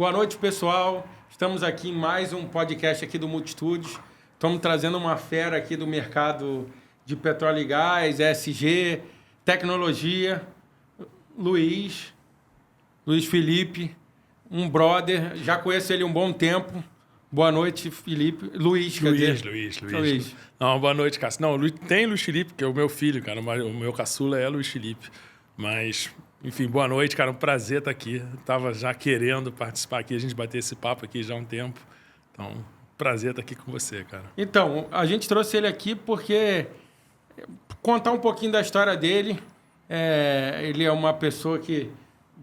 Boa noite, pessoal. Estamos aqui em mais um podcast aqui do Multitudes. Estamos trazendo uma fera aqui do mercado de petróleo e gás, ESG, tecnologia. Luiz Felipe, um brother. Já conheço ele há um bom tempo. Boa noite, Felipe. Luiz. Não, boa noite, Cássio. Não, tem Luiz Felipe, que é o meu filho, cara. O meu caçula é Luiz Felipe. Mas, enfim, boa noite, cara. Um prazer estar aqui. Tava já querendo participar aqui, a gente bater esse papo aqui já há um tempo. Então, prazer estar aqui com você, cara. Então, a gente trouxe ele aqui porque contar um pouquinho da história dele. Ele é uma pessoa que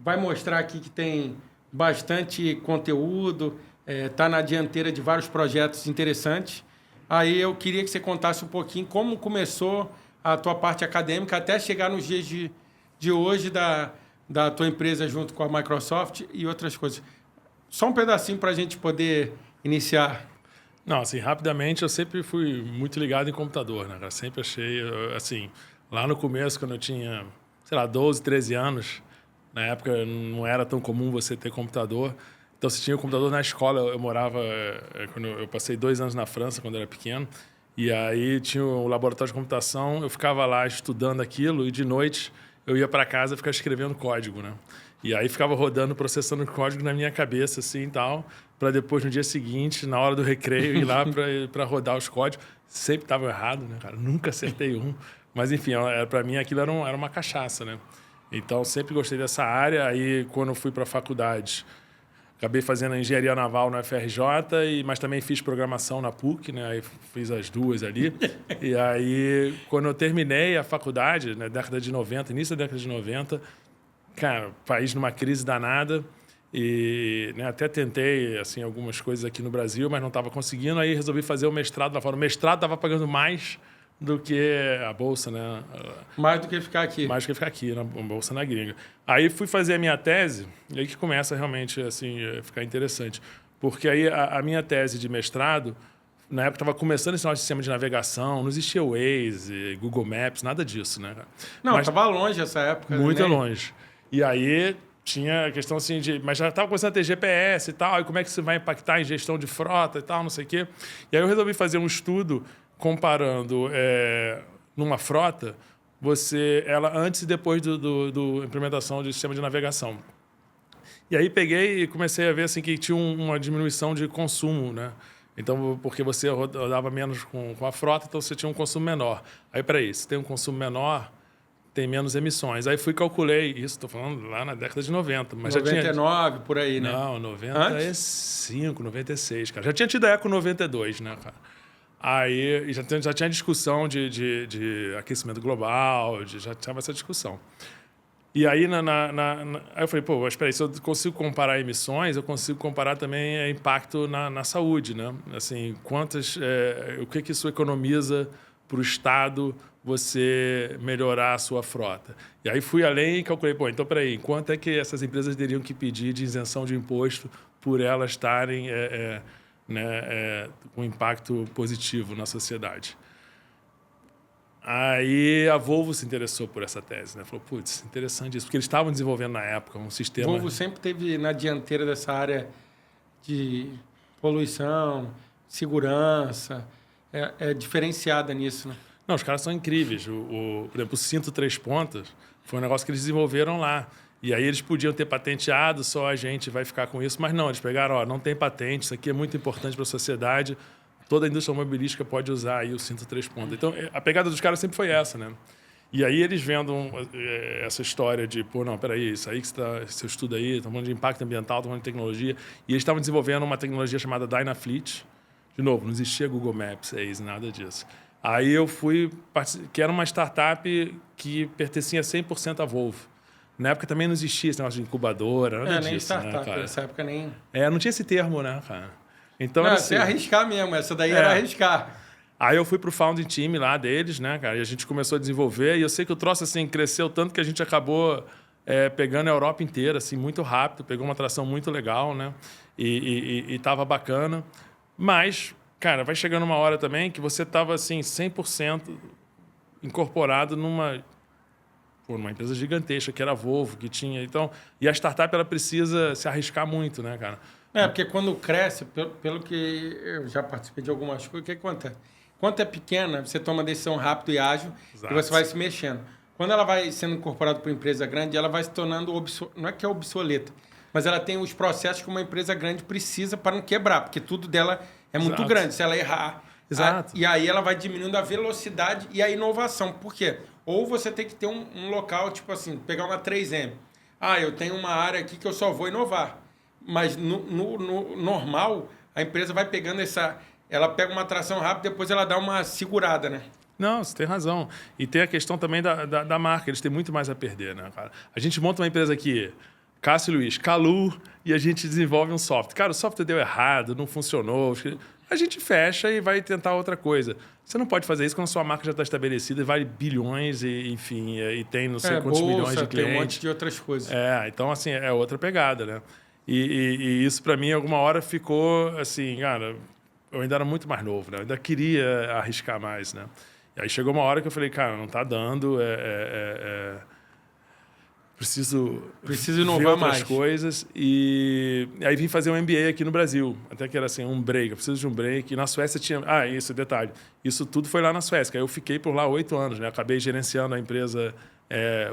vai mostrar aqui que tem bastante conteúdo, está na dianteira de vários projetos interessantes. Aí eu queria que você contasse um pouquinho como começou a tua parte acadêmica até chegar nos dias de hoje da tua empresa junto com a Microsoft e outras coisas. Só um pedacinho para a gente poder iniciar. Não, assim, rapidamente, eu sempre fui muito ligado em computador, né, cara? Sempre achei, assim, lá no começo, quando eu tinha, 12, 13 anos, na época não era tão comum você ter computador. Então, você tinha o computador na escola. Eu morava, quando eu passei 2 anos na França, quando eu era pequeno, e aí tinha o laboratório de computação, eu ficava lá estudando aquilo e de noite eu ia para casa e ficava escrevendo código, né? E aí ficava rodando, processando código na minha cabeça, assim, e tal, para depois, no dia seguinte, na hora do recreio, ir lá para rodar os códigos. Sempre estava errado, né, cara? Nunca acertei um. Mas, enfim, para mim aquilo era uma cachaça, né? Então, sempre gostei dessa área. Aí, quando eu fui para a faculdade, acabei fazendo engenharia naval na UFRJ, mas também fiz programação na PUC, né? Aí fiz as duas ali. E aí, quando eu terminei a faculdade, na década de 90, início da década de 90, cara, país numa crise danada. E, né, até tentei assim, algumas coisas aqui no Brasil, mas não estava conseguindo. Aí resolvi fazer o mestrado lá fora. O mestrado estava pagando mais do que a bolsa, né? Mais do que ficar aqui. Mais do que ficar aqui, na bolsa na gringa. Aí fui fazer a minha tese, e aí que começa realmente assim, a ficar interessante. Porque aí a minha tese de mestrado, na época estava começando esse nosso sistema de navegação, não existia Waze, Google Maps, nada disso, né? Não, estava longe essa época. Muito né? longe. E aí tinha a questão assim mas já estava começando a ter GPS e tal, e como é que isso vai impactar em gestão de frota e tal, não sei o quê. E aí eu resolvi fazer um estudo comparando numa frota, ela antes e depois do implementação do sistema de navegação. E aí peguei e comecei a ver assim, que tinha uma diminuição de consumo, né? Então, porque você rodava menos com a frota, então você tinha um consumo menor. Aí, peraí, se tem um consumo menor, tem menos emissões. Aí calculei isso, estou falando lá na década de 90. Mas 99, já tinha... por aí, né? Não, 95, 96, cara. Já tinha tido a Eco 92, né, cara? Aí já tinha discussão de aquecimento global, já tinha essa discussão. E aí, aí eu falei, pô, espera aí, se eu consigo comparar emissões, eu consigo comparar também impacto na saúde, né? Assim, o que isso economiza para o Estado você melhorar a sua frota. E aí fui além e calculei, pô, então, peraí, quanto é que essas empresas teriam que pedir de isenção de imposto por elas estarem com impacto positivo na sociedade? Aí a Volvo se interessou por essa tese, né? Falou, putz, interessante isso, porque eles estavam desenvolvendo na época um sistema... Volvo sempre teve na dianteira dessa área de poluição, segurança, é diferenciada nisso, né? Não, os caras são incríveis. Por exemplo, o cinto 3 pontas foi um negócio que eles desenvolveram lá. E aí eles podiam ter patenteado, só a gente vai ficar com isso, mas não, eles pegaram, não tem patente, isso aqui é muito importante para a sociedade, toda a indústria automobilística pode usar aí o cinto 3 pontas. Então, a pegada dos caras sempre foi essa, né? E aí eles vendo essa história de, pô, não, peraí, isso aí que você estuda aí, estamos falando de impacto ambiental, estamos falando de tecnologia, e eles estavam desenvolvendo uma tecnologia chamada Dynafleet. De novo, não existia Google Maps, nada disso. Aí eu fui, que era uma startup que pertencia 100% à Volvo. Na época também não existia esse negócio de incubadora, nada disso, nem startup, né, cara? nessa época nem... não tinha esse termo, né, cara? Então, não, era assim, arriscar mesmo, essa daí era arriscar. Aí eu fui pro founding team lá deles, né, cara? E a gente começou a desenvolver, e eu sei que o troço, assim, cresceu tanto que a gente acabou pegando a Europa inteira, assim, muito rápido, pegou uma atração muito legal, né? E tava bacana. Mas, cara, vai chegando uma hora também que você tava, assim, 100% incorporado numa uma empresa gigantesca, que era a Volvo, que tinha... Então, e a startup, ela precisa se arriscar muito, né, cara? Porque quando cresce, pelo que eu já participei de algumas coisas, o que acontece? Quando é pequena, você toma decisão rápido e ágil, Exato. e você vai se mexendo. Quando ela vai sendo incorporada para uma empresa grande, ela vai se tornando, não é que é obsoleta, mas ela tem os processos que uma empresa grande precisa para não quebrar, porque tudo dela é muito Exato. grande. Se ela errar, Exato. e aí ela vai diminuindo a velocidade e a inovação. Por quê? Ou você tem que ter um local, tipo assim, pegar uma 3M. Eu tenho uma área aqui que eu só vou inovar. Mas no normal, a empresa vai pegando ela pega uma tração rápida, depois ela dá uma segurada, né? Não, você tem razão. E tem a questão também da marca. Eles têm muito mais a perder, né, cara? A gente monta uma empresa aqui, Cássio e Luiz, Calu, e a gente desenvolve um software. Cara, o software deu errado, não funcionou. A gente fecha e vai tentar outra coisa. Você não pode fazer isso quando a sua marca já está estabelecida e vale bilhões, enfim, e tem não sei quantos bolsa, milhões de clientes. Tem um monte de outras coisas. Então, assim, é outra pegada, né? E isso, para mim, alguma hora ficou assim, cara, eu ainda era muito mais novo, né? Eu ainda queria arriscar mais, né? E aí chegou uma hora que eu falei, cara, não tá dando, preciso inovar outras mais. coisas. E aí vim fazer um MBA aqui no Brasil, até que era assim, um break, eu preciso de um break. E na Suécia tinha... isso, detalhe. Isso tudo foi lá na Suécia. Aí eu fiquei por lá 8 anos, né? Acabei gerenciando a empresa,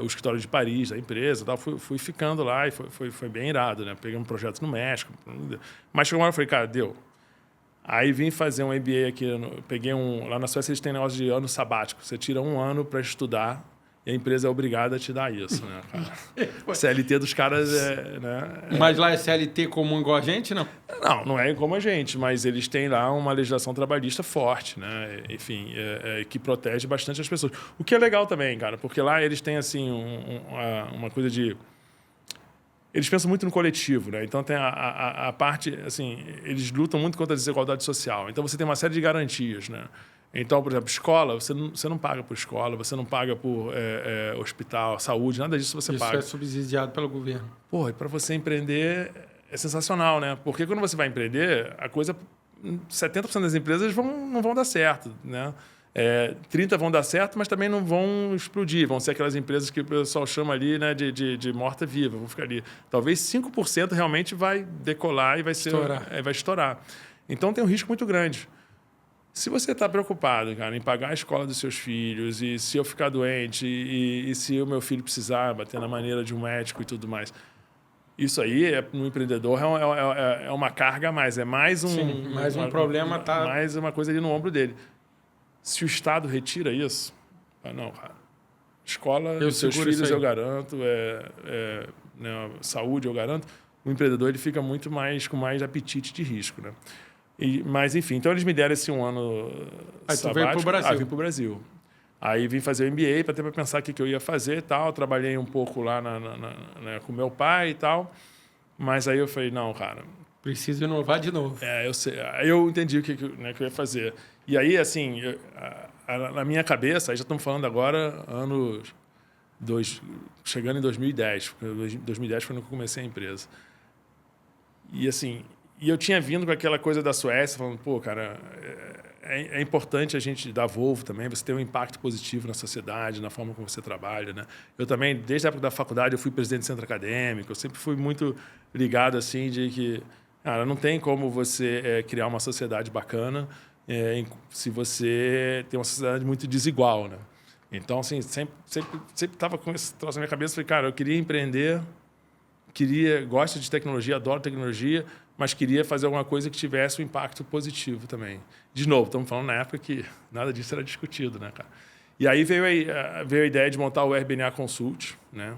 o escritório de Paris da empresa, tal. Fui ficando lá e foi bem irado, né? Peguei um projeto no México. Mas chegou uma hora e falei, cara, deu. Aí vim fazer um MBA aqui, lá na Suécia eles têm negócio de ano sabático. Você tira um ano para estudar e a empresa é obrigada a te dar isso, né, cara? CLT dos caras né? Mas lá é CLT comum igual a gente, não? Não é como a gente, mas eles têm lá uma legislação trabalhista forte, né? Enfim, que protege bastante as pessoas. O que é legal também, cara, porque lá eles têm assim uma coisa de... Eles pensam muito no coletivo, né? Então tem a parte, assim, eles lutam muito contra a desigualdade social. Então você tem uma série de garantias, né? Então, por exemplo, escola, você não paga por escola, você não paga por hospital, saúde, nada disso você paga. Isso é subsidiado pelo governo. Pô, e para você empreender é sensacional, né? Porque quando você vai empreender, 70% das empresas não vão dar certo, né? 30% vão dar certo, mas também não vão explodir. Vão ser aquelas empresas que o pessoal chama ali, né, de morta-viva. Vão ficar ali. Talvez 5% realmente vai decolar e vai estourar. Então tem um risco muito grande. Se você está preocupado, cara, em pagar a escola dos seus filhos, e se eu ficar doente, e se o meu filho precisar bater na maneira de um médico e tudo mais, isso aí, no empreendedor, é uma carga a mais. É mais um... Sim, mais um problema. Mais uma coisa ali no ombro dele. Se o Estado retira isso, não, cara. Escola dos seus filhos eu garanto, né, saúde eu garanto. O empreendedor ele fica muito mais com mais apetite de risco, né? Mas, enfim, então eles me deram esse um ano sabático. Aí tu veio para o Brasil. Vim para o Brasil. Aí vim fazer o MBA para pensar o que eu ia fazer e tal. Trabalhei um pouco lá com meu pai e tal. Mas aí eu falei, não, cara... Preciso inovar de novo. Aí eu entendi o que eu ia fazer. E aí, assim, na minha cabeça, aí já estamos falando agora, chegando em 2010. Porque 2010 foi quando eu comecei a empresa. E, assim... E eu tinha vindo com aquela coisa da Suécia, falando, pô, cara, é importante a gente dar Volvo também, você ter um impacto positivo na sociedade, na forma como você trabalha, né? Eu também, desde a época da faculdade, eu fui presidente do centro acadêmico, eu sempre fui muito ligado, assim, de que, cara, não tem como você criar uma sociedade bacana se você tem uma sociedade muito desigual, né? Então, assim, sempre estava com esse troço na minha cabeça, falei, cara, eu queria empreender, gosto de tecnologia, adoro tecnologia, mas queria fazer alguma coisa que tivesse um impacto positivo também. De novo, estamos falando na época que nada disso era discutido, né, cara? E aí veio a ideia de montar o RBNA Consult, né?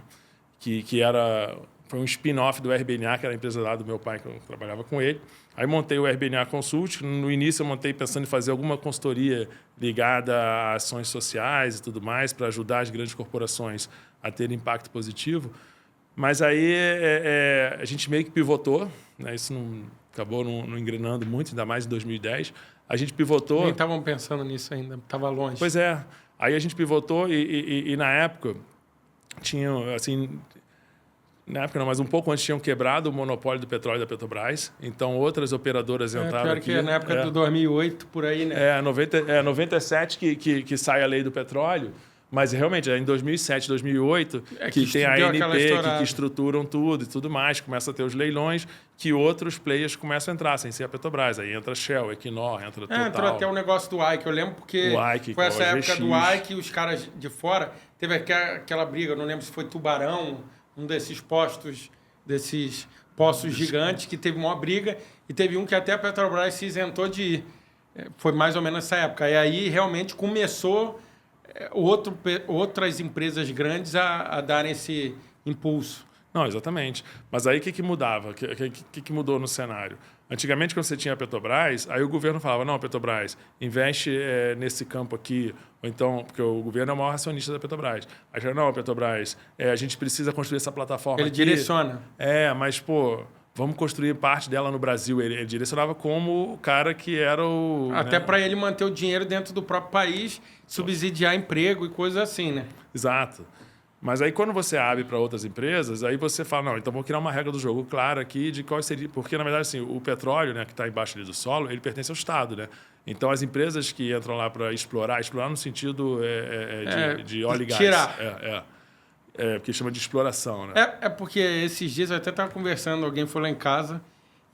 Foi um spin-off do RBNA, que era a empresa lá do meu pai, que eu trabalhava com ele. Aí montei o RBNA Consult. No início eu montei pensando em fazer alguma consultoria ligada a ações sociais e tudo mais, para ajudar as grandes corporações a terem impacto positivo. Mas aí a gente meio que pivotou, né? Isso acabou não engrenando muito, ainda mais em 2010. A gente pivotou... Nem estavam pensando nisso ainda, estava longe. Pois é. Aí a gente pivotou e na época tinha, assim... Na época não, mas um pouco antes tinham quebrado o monopólio do petróleo da Petrobras. Então outras operadoras entraram pior aqui. Que na época do 2008, por aí, né? 97 que sai a lei do petróleo. Mas realmente, é em 2007, 2008, que tem a deu aquela ANP, estourada. que estruturam tudo e tudo mais, começa a ter os leilões, que outros players começam a entrar, sem ser a Petrobras. Aí entra Shell, Equinor, entra Total. Entrou até o negócio do Ike, eu lembro porque O Ike, foi essa o época GX. do Ike, os caras de fora, teve aquela briga, eu não lembro se foi Tubarão, um desses desses poços gigantes, que teve uma briga, e teve um que até a Petrobras se isentou de ir. Foi mais ou menos essa época. E aí realmente começou outras empresas grandes a darem esse impulso. Não, exatamente. Mas aí o que mudava? O que mudou no cenário? Antigamente, quando você tinha a Petrobras, aí o governo falava, não, Petrobras, investe nesse campo aqui, ou então, porque o governo é o maior acionista da Petrobras. Aí falava, não, Petrobras, a gente precisa construir essa plataforma Ele aqui. direciona. Mas, pô, vamos construir parte dela no Brasil. Ele direcionava como o cara que era o... Até para ele manter o dinheiro dentro do próprio país, subsidiar emprego e coisas assim, né? Exato. Mas aí, quando você abre para outras empresas, aí você fala, não, então vou criar uma regra do jogo clara aqui de qual seria... Porque, na verdade, assim, o petróleo, né, que está embaixo ali do solo, ele pertence ao Estado, né? Então, as empresas que entram lá para explorar no sentido de óleo e gás. Tirar. Porque chama de exploração, né? É porque esses dias eu até estava conversando, alguém foi lá em casa,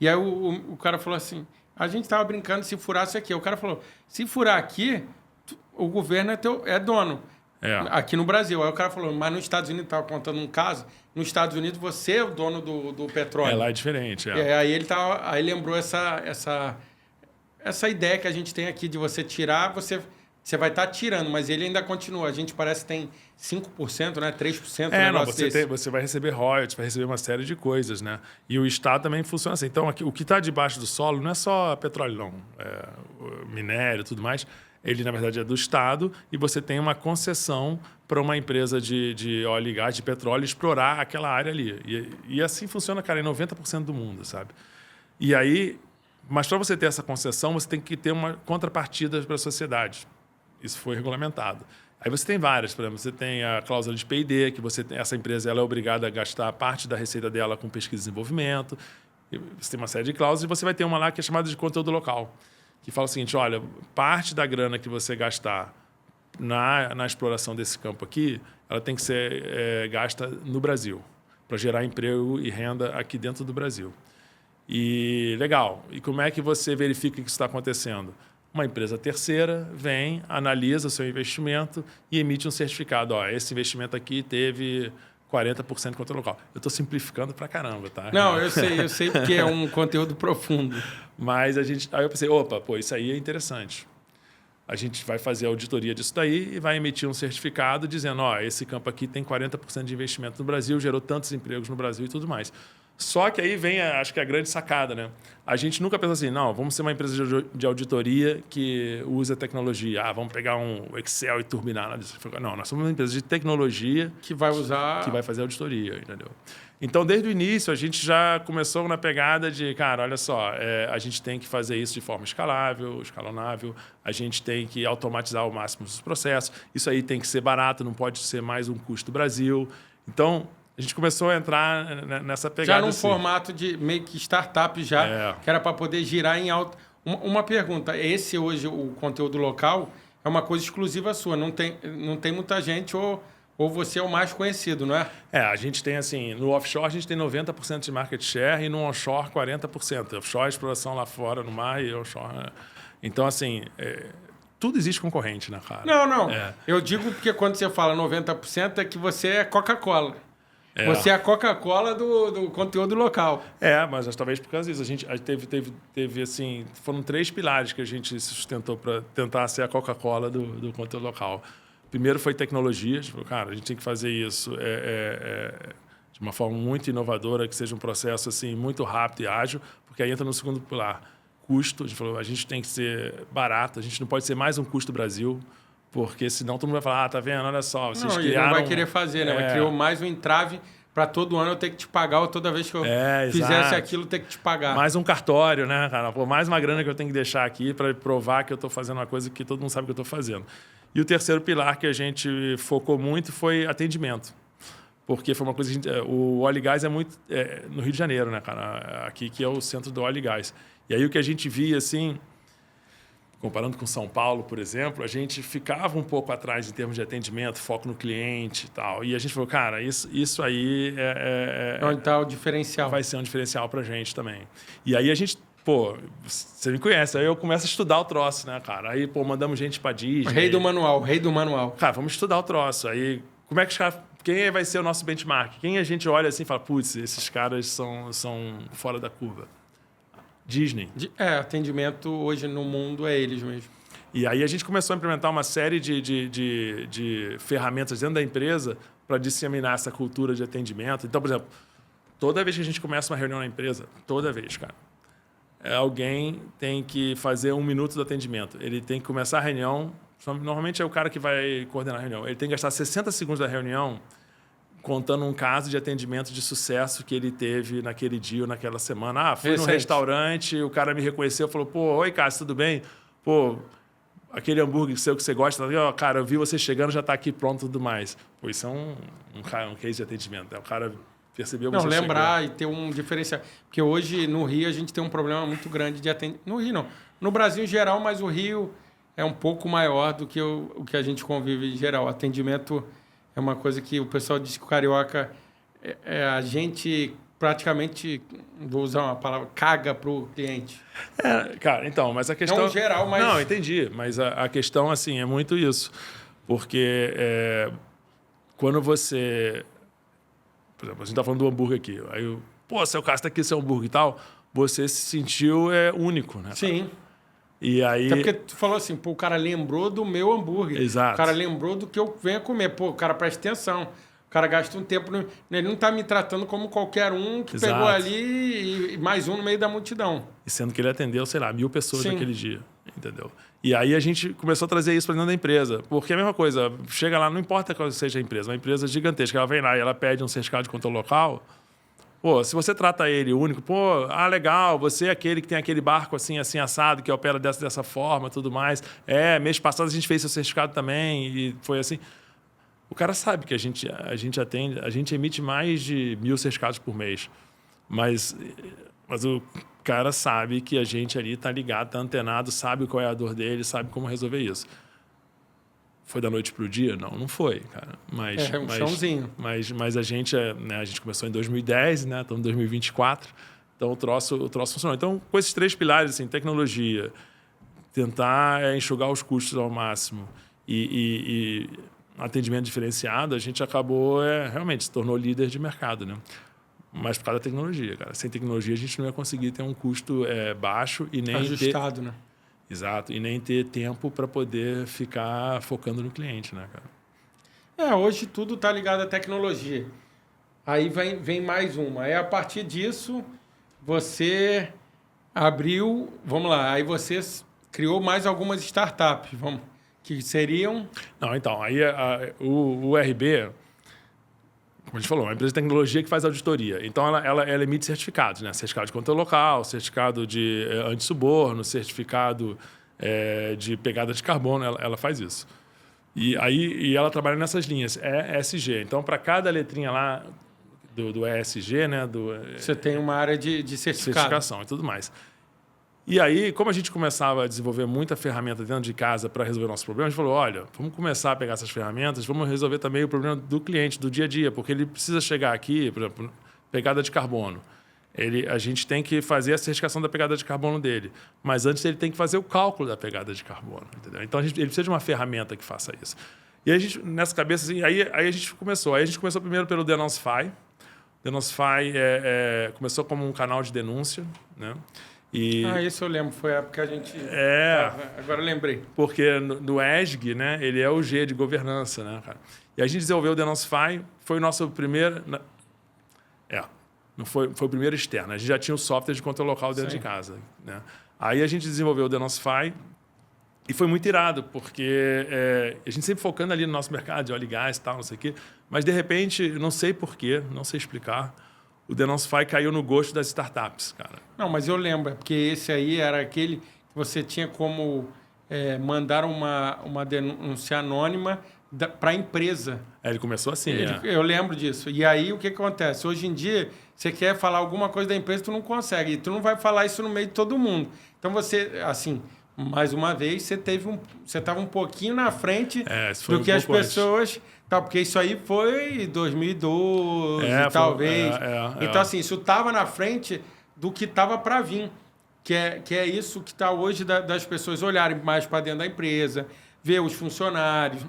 e aí o cara falou assim, a gente estava brincando se furasse aqui. O cara falou, se furar aqui, o governo é dono. Aqui no Brasil. Aí o cara falou, mas nos Estados Unidos, estava contando um caso, nos Estados Unidos você é o dono do petróleo. Lá é diferente. Aí lembrou essa ideia que a gente tem aqui de você tirar, você vai estar tirando, mas ele ainda continua. A gente parece que tem 5%, né? 3%. Você vai receber royalties, vai receber uma série de coisas, né? E o Estado também funciona assim. Então, aqui, o que está debaixo do solo não é só petróleo, não. Minério e tudo mais. Ele, na verdade, é do Estado e você tem uma concessão para uma empresa de óleo e gás, de petróleo, explorar aquela área ali. E assim funciona, cara, em 90% do mundo, sabe? E aí, mas para você ter essa concessão, você tem que ter uma contrapartida para a sociedade. Isso foi regulamentado. Aí você tem várias, por exemplo, você tem a cláusula de P&D, que essa empresa ela é obrigada a gastar parte da receita dela com pesquisa e desenvolvimento. Você tem uma série de cláusulas e você vai ter uma lá que é chamada de conteúdo local, que fala o seguinte, olha, parte da grana que você gastar na exploração desse campo aqui, ela tem que ser gasta no Brasil, para gerar emprego e renda aqui dentro do Brasil. E legal. E como é que você verifica que isso está acontecendo? Uma empresa terceira vem, analisa o seu investimento e emite um certificado. Esse investimento aqui teve 40% de conteúdo local. Eu estou simplificando pra caramba, tá? Não, eu sei porque é um conteúdo profundo. Mas aí eu pensei, isso aí é interessante. A gente vai fazer a auditoria disso daí e vai emitir um certificado dizendo, esse campo aqui tem 40% de investimento no Brasil, gerou tantos empregos no Brasil e tudo mais. Só que aí vem, acho que a grande sacada, né? A gente nunca pensa assim, não, vamos ser uma empresa de auditoria que usa tecnologia. Vamos pegar um Excel e turbinar. Não, nós somos uma empresa de tecnologia que vai fazer auditoria, entendeu? Então, desde o início, a gente já começou na pegada de, cara, olha só, a gente tem que fazer isso de forma escalonável, a gente tem que automatizar ao máximo os processos, isso aí tem que ser barato, não pode ser mais um custo do Brasil. Então, a gente começou a entrar nessa pegada. Já num assim. Formato de meio que startup já, que era para poder girar em alto. Uma pergunta, esse hoje, o conteúdo local, é uma coisa exclusiva sua, não tem muita gente ou você é o mais conhecido, não é? A gente tem assim, no offshore a gente tem 90% de market share e no onshore 40%. Offshore é exploração lá fora no mar e onshore... Então, assim... tudo existe concorrente, né, cara? Não. Eu digo porque quando você fala 90% é que você é Coca-Cola. Você é a Coca-Cola do conteúdo local. Mas talvez por causa disso. A gente teve assim, foram 3 pilares que a gente sustentou para tentar ser a Coca-Cola do conteúdo local. Primeiro foi tecnologia. Cara, a gente tem que fazer isso de uma forma muito inovadora, que seja um processo assim, muito rápido e ágil, porque aí entra no segundo pilar. Custo. A gente falou, a gente tem que ser barato, a gente não pode ser mais um custo do Brasil, porque senão todo mundo vai falar, tá vendo, olha só, vocês criaram... Não vai querer fazer, né? Vai criar mais um entrave para todo ano eu ter que te pagar, ou toda vez que eu fizesse aquilo, ter que te pagar. Mais um cartório, né, cara? Mais uma grana que eu tenho que deixar aqui para provar que eu estou fazendo uma coisa que todo mundo sabe que eu estou fazendo. E o terceiro pilar que a gente focou muito foi atendimento. Porque foi uma coisa que o óleo e gás é muito... no Rio de Janeiro, né, cara? Aqui que é o centro do óleo e gás. E aí o que a gente via, assim... comparando com São Paulo, por exemplo, a gente ficava um pouco atrás em termos de atendimento, foco no cliente e tal. E a gente falou, cara, isso aí Onde está o diferencial? vai ser um diferencial pra gente também. E aí a gente, pô, você me conhece, aí eu começo a estudar o troço, né, cara? Aí, pô, mandamos gente pra Disney. Rei do manual. Cara, vamos estudar o troço. Aí, como é que os caras... Quem vai ser o nosso benchmark? Quem a gente olha assim e fala, putz, esses caras são fora da curva? Disney. Atendimento hoje no mundo é eles mesmo. E aí a gente começou a implementar uma série de ferramentas dentro da empresa para disseminar essa cultura de atendimento. Então, por exemplo, toda vez que a gente começa uma reunião na empresa, toda vez, cara, alguém tem que fazer 1 minuto do atendimento. Ele tem que começar a reunião, normalmente é o cara que vai coordenar a reunião, ele tem que gastar 60 segundos da reunião contando um caso de atendimento de sucesso que ele teve naquele dia ou naquela semana. Fui num restaurante, o cara me reconheceu e falou, pô, oi, Cássio, tudo bem? Pô, aquele hambúrguer seu que você gosta, cara, eu vi você chegando, já está aqui pronto e tudo mais. Pô, isso é um case de atendimento. O cara percebeu você lembrar chegou. E ter um diferencial. Porque hoje, no Rio, a gente tem um problema muito grande de atendimento. No Rio, não. No Brasil, em geral, mas o Rio é um pouco maior do que o que a gente convive em geral. O atendimento... É uma coisa que o pessoal diz que o carioca, a gente praticamente, vou usar uma palavra, caga para o cliente. Cara, então, mas a questão... Não geral, mas... Não, entendi, mas a questão, assim, é muito isso. Porque quando você... Por exemplo, a gente está falando do hambúrguer aqui. Aí, pô, seu Cássio está aqui, seu hambúrguer e tal, você se sentiu único, né? Sim. Cara? E aí... Até porque tu falou assim, pô, o cara lembrou do meu hambúrguer. Exato. O cara lembrou do que eu venho comer. Pô, o cara presta atenção. O cara gasta um tempo... Ele não está me tratando como qualquer um que Exato. Pegou ali e mais um no meio da multidão. E sendo que ele atendeu, sei lá, 1000 pessoas naquele dia. Entendeu? E aí a gente começou a trazer isso para dentro da empresa. Porque é a mesma coisa. Chega lá, não importa qual seja a empresa. Uma empresa gigantesca. Ela vem lá e ela pede um certificado de controle local... Pô, se você trata ele único, pô, legal, você é aquele que tem aquele barco assim, assim, assado, que opera dessa forma, tudo mais. Mês passado a gente fez seu certificado também e foi assim. O cara sabe que a gente atende, a gente emite mais de 1000 certificados por mês. Mas o cara sabe que a gente ali está ligado, está antenado, sabe qual é a dor dele, sabe como resolver isso. Foi da noite para o dia? Não foi, cara. Chãozinho. Mas a gente começou em 2010, né? Estamos em 2024. Então, o troço funcionou. Então, com esses 3 pilares, assim, tecnologia, tentar enxugar os custos ao máximo e atendimento diferenciado, a gente acabou, realmente, se tornou líder de mercado, né? Mas por causa da tecnologia, cara. Sem tecnologia, a gente não ia conseguir ter um custo baixo e nem ajustado, né? Exato, e nem ter tempo para poder ficar focando no cliente, né, cara? Hoje tudo está ligado à tecnologia. Aí vem mais uma. Aí, a partir disso, você abriu... Vamos lá, aí você criou mais algumas startups, que seriam... Não, então, aí o RB... Como a gente falou, é uma empresa de tecnologia que faz auditoria. Então, ela emite certificados, né? Certificado de controle local, certificado de antissuborno, certificado de pegada de carbono, ela faz isso. E ela trabalha nessas linhas, ESG. Então, para cada letrinha lá do ESG, né? Você tem uma área de certificação e tudo mais. E aí, como a gente começava a desenvolver muita ferramenta dentro de casa para resolver nossos problemas, a gente falou, olha, vamos começar a pegar essas ferramentas, vamos resolver também o problema do cliente, do dia a dia, porque ele precisa chegar aqui, por exemplo, pegada de carbono. A gente tem que fazer a certificação da pegada de carbono dele, mas antes ele tem que fazer o cálculo da pegada de carbono. Entendeu? Então, ele precisa de uma ferramenta que faça isso. E a gente, nessa cabeça, assim, aí a gente começou. Aí a gente começou primeiro pelo Denoncify. Denoncify começou como um canal de denúncia, né? Isso eu lembro, foi a época que a gente... agora eu lembrei. Porque no ESG, né, ele é o G de governança, né, cara? E a gente desenvolveu o Denoncify, foi o nosso primeiro... Não foi o primeiro externo, a gente já tinha o software de controle local dentro de casa, né? Aí a gente desenvolveu o Denoncify e foi muito irado, porque a gente sempre focando ali no nosso mercado de óleo e gás e tal, não sei o quê, mas de repente, não sei porquê, não sei explicar, o Denoncify caiu no gosto das startups, cara. Não, mas eu lembro, porque esse aí era aquele que você tinha como mandar uma denúncia anônima para a empresa. Ele começou assim, Eu lembro disso. E aí, o que acontece? Hoje em dia, você quer falar alguma coisa da empresa, tu não consegue. E tu não vai falar isso no meio de todo mundo. Então, você, assim, mais uma vez, você estava um pouquinho na frente isso foi do um que as pouco antes. pessoas... Tá, porque isso aí foi 2012, talvez. Então, assim, isso estava na frente do que estava para vir. Que é isso que está hoje das pessoas olharem mais para dentro da empresa, ver os funcionários,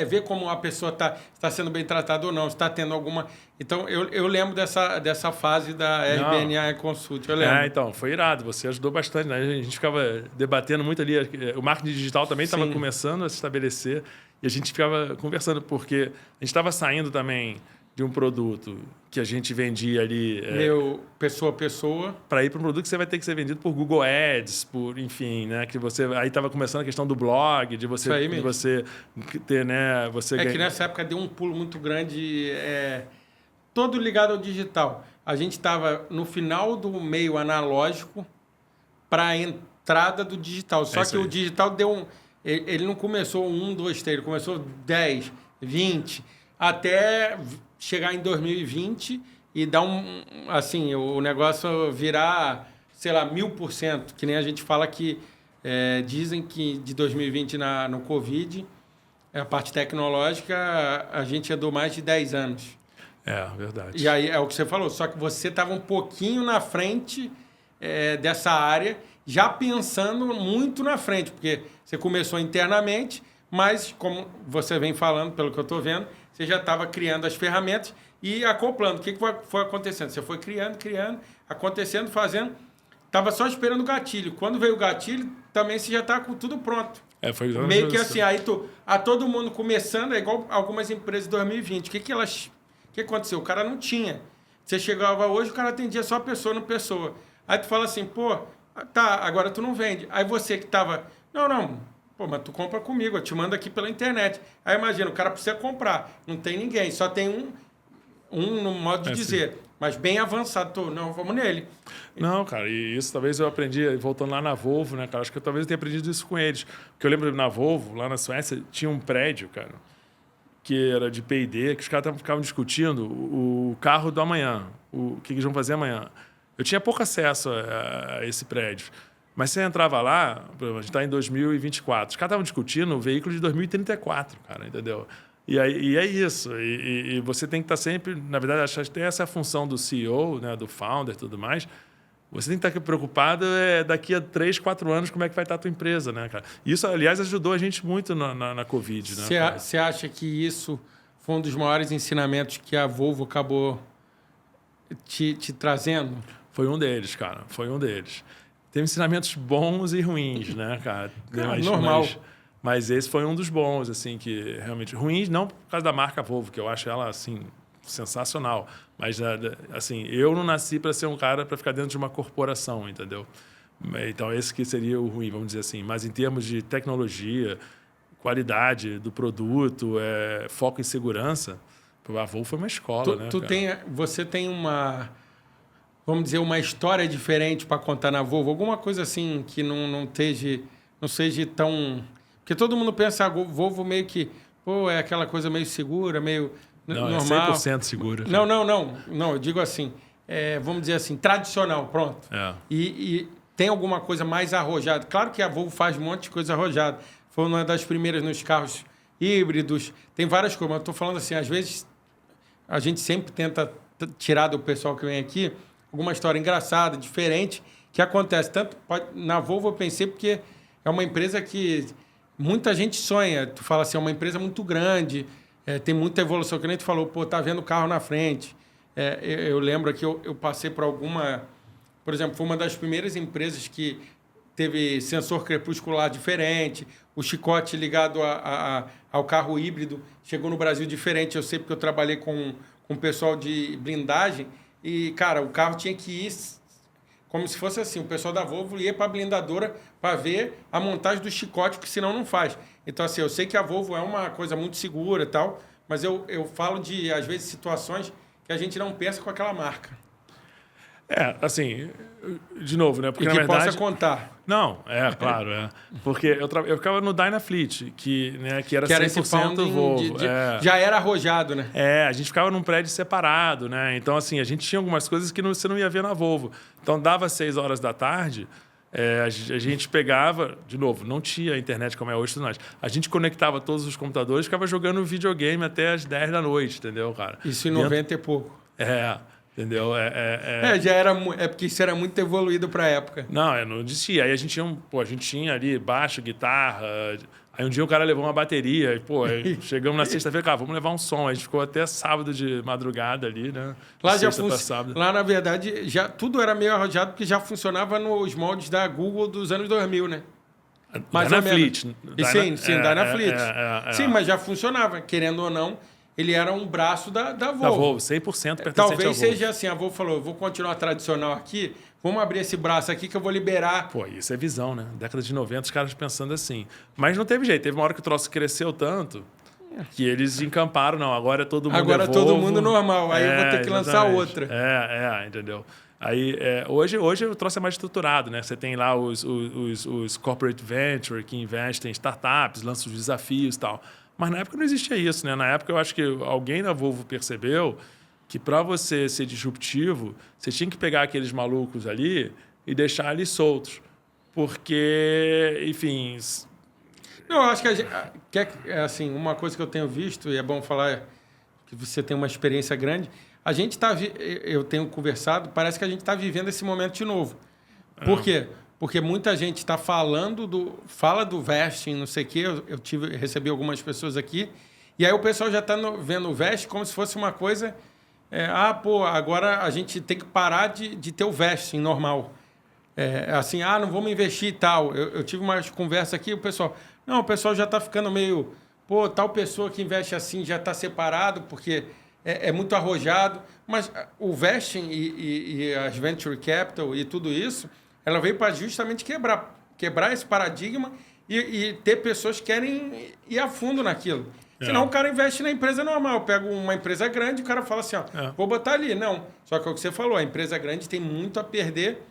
ver como a pessoa está sendo bem tratada ou não, se está tendo alguma... Então, eu lembro dessa fase da RBNA Consult, eu lembro. Então, foi irado, você ajudou bastante, né? A gente ficava debatendo muito ali, o marketing digital também estava começando a se estabelecer, e a gente ficava conversando, porque a gente estava saindo também de um produto que a gente vendia ali... pessoa a pessoa. Para ir para um produto que você vai ter que ser vendido por Google Ads, enfim, né? Que você... Aí estava começando a questão do blog, de você ter, né? Que nessa época deu um pulo muito grande, todo ligado ao digital. A gente estava no final do meio analógico para a entrada do digital. Só que o digital deu ele não começou 1, 2, 3, ele começou 10, 20, até chegar em 2020 e dar assim, o negócio virar, sei lá, 1000%, que nem a gente fala que dizem que de 2020 no Covid, a parte tecnológica, a gente andou mais de 10 anos. Verdade. E aí é o que você falou, só que você estava um pouquinho na frente dessa área, já pensando muito na frente, porque você começou internamente, mas como você vem falando, pelo que eu estou vendo, você já estava criando as ferramentas e acoplando. O que foi acontecendo? Você foi criando, acontecendo, fazendo. Estava só esperando o gatilho. Quando veio o gatilho, também você já está com tudo pronto. Foi meio que assim, aí todo mundo começando, é igual algumas empresas de 2020. O que aconteceu? O cara não tinha. Você chegava hoje, o cara atendia só pessoa no pessoa. Aí tu fala assim, pô, tá, agora tu não vende. Aí você que tava, não, pô, mas tu compra comigo, eu te mando aqui pela internet. Aí imagina, o cara precisa comprar, não tem ninguém, só tem um no modo de dizer, mas bem avançado. Não, vamos nele. Não, cara, e isso talvez eu aprendi, voltando lá na Volvo, né, cara, acho que talvez eu tenha aprendido isso com eles. Porque eu lembro na Volvo, lá na Suécia, tinha um prédio, cara, que era de P&D, que os caras ficavam discutindo o carro do amanhã, o que eles vão fazer amanhã. Eu tinha pouco acesso a esse prédio. Mas você entrava lá, a gente está em 2024, os caras estavam discutindo o veículo de 2034, cara, entendeu? E é isso. E você tem que estar sempre... Na verdade, acho que tem essa função do CEO, né, do founder e tudo mais. Você tem que estar preocupado daqui a 3, 4 anos como é que vai estar a tua empresa, né, cara? Isso, aliás, ajudou a gente muito na Covid, né? Você acha que isso foi um dos maiores ensinamentos que a Volvo acabou te trazendo? Foi um deles, cara. Foi um deles. Teve ensinamentos bons e ruins, né, cara? Normal. Mas esse foi um dos bons, assim, que realmente... Ruins não por causa da marca Volvo, que eu acho ela, assim, sensacional. Mas, assim, eu não nasci para ser um cara para ficar dentro de uma corporação, entendeu? Então, esse que seria o ruim, vamos dizer assim. Mas em termos de tecnologia, qualidade do produto, foco em segurança, a Volvo foi uma escola, né, você tem uma... Vamos dizer, uma história diferente para contar na Volvo? Alguma coisa assim que não seja tão... Porque todo mundo pensa, a Volvo meio que... Pô, é aquela coisa meio segura, meio normal. É 100% segura. Não, eu digo assim, vamos dizer assim, tradicional, pronto. E tem alguma coisa mais arrojada? Claro que a Volvo faz um monte de coisa arrojada. Foi uma das primeiras nos carros híbridos. Tem várias coisas, mas eu estou falando assim, às vezes a gente sempre tenta tirar do pessoal que vem aqui alguma história engraçada, diferente, que acontece. Na Volvo eu pensei porque é uma empresa que muita gente sonha. Tu fala assim, é uma empresa muito grande, tem muita evolução. Que nem tu falou, pô, tá vendo o carro na frente. Eu lembro que eu passei por alguma... Por exemplo, foi uma das primeiras empresas que teve sensor crepuscular diferente, o chicote ligado ao carro híbrido chegou no Brasil diferente. Eu sei porque eu trabalhei com o pessoal de blindagem e, cara, o carro tinha que ir como se fosse assim. O pessoal da Volvo ia para a blindadora para ver a montagem do chicote, que senão não faz. Então, assim, eu sei que a Volvo é uma coisa muito segura e tal, mas eu falo de, às vezes, situações que a gente não pensa com aquela marca. Assim, de novo, né? Porque, e que na verdade, possa contar. Não, claro. Porque eu ficava no Dynafleet, que era 100% Volvo. Já era arrojado, né? A gente ficava num prédio separado, né? Então, assim, a gente tinha algumas coisas que você não ia ver na Volvo. Então, dava 6 horas da tarde, A gente pegava, de novo, não tinha internet como é hoje, tudo mais. A gente conectava todos os computadores e ficava jogando videogame até as 10 da noite, entendeu, cara? Isso em 90 e pouco. Entendeu? Já era... É porque isso era muito evoluído para a época. Não, não existia. Aí a gente tinha ali baixo, guitarra. Aí um dia o cara levou uma bateria. E, chegamos na sexta-feira, cara, vamos levar um som. A gente ficou até sábado de madrugada ali, né? Lá, na verdade, já tudo era meio arrojado porque já funcionava nos moldes da Google dos anos 2000, né? Dynafleet. Sim, Dynafleet. Sim, mas já funcionava, querendo ou não. Ele era um braço da Volvo. Da Volvo, 100% pertencente Talvez seja assim, a Volvo falou, vou continuar tradicional aqui, vamos abrir esse braço aqui que eu vou liberar. Isso é visão, né? Década de 90, os caras pensando assim. Mas não teve jeito, teve uma hora que o troço cresceu tanto que eles encamparam, não, agora é todo mundo Agora Volvo. todo mundo normal, aí eu vou ter que lançar outra. Entendeu? Aí, hoje o troço é mais estruturado, né? Você tem lá os corporate venture que investem em startups, lançam os desafios e tal. Mas na época não existia isso, né? Na época eu acho que alguém da Volvo percebeu que para você ser disruptivo, você tinha que pegar aqueles malucos ali e deixar eles soltos. Porque, enfim... Não, eu acho que assim, uma coisa que eu tenho visto, e é bom falar que você tem uma experiência grande, eu tenho conversado, parece que a gente está vivendo esse momento de novo. Por quê? Porque muita gente está fala do vesting, não sei o quê. Eu recebi algumas pessoas aqui. E aí o pessoal já está vendo o vesting como se fosse uma coisa... agora a gente tem que parar de ter o vesting normal. Não vamos investir e tal. Eu tive umas conversas aqui, o pessoal já está ficando meio... tal pessoa que investe assim já está separado, porque é muito arrojado. Mas o vesting e as venture capital e tudo isso... Ela veio para justamente quebrar esse paradigma e ter pessoas que querem ir a fundo naquilo. Senão o cara investe na empresa normal. Eu pego uma empresa grande e o cara fala assim, vou botar ali. Não. Só que é o que você falou, a empresa grande tem muito a perder,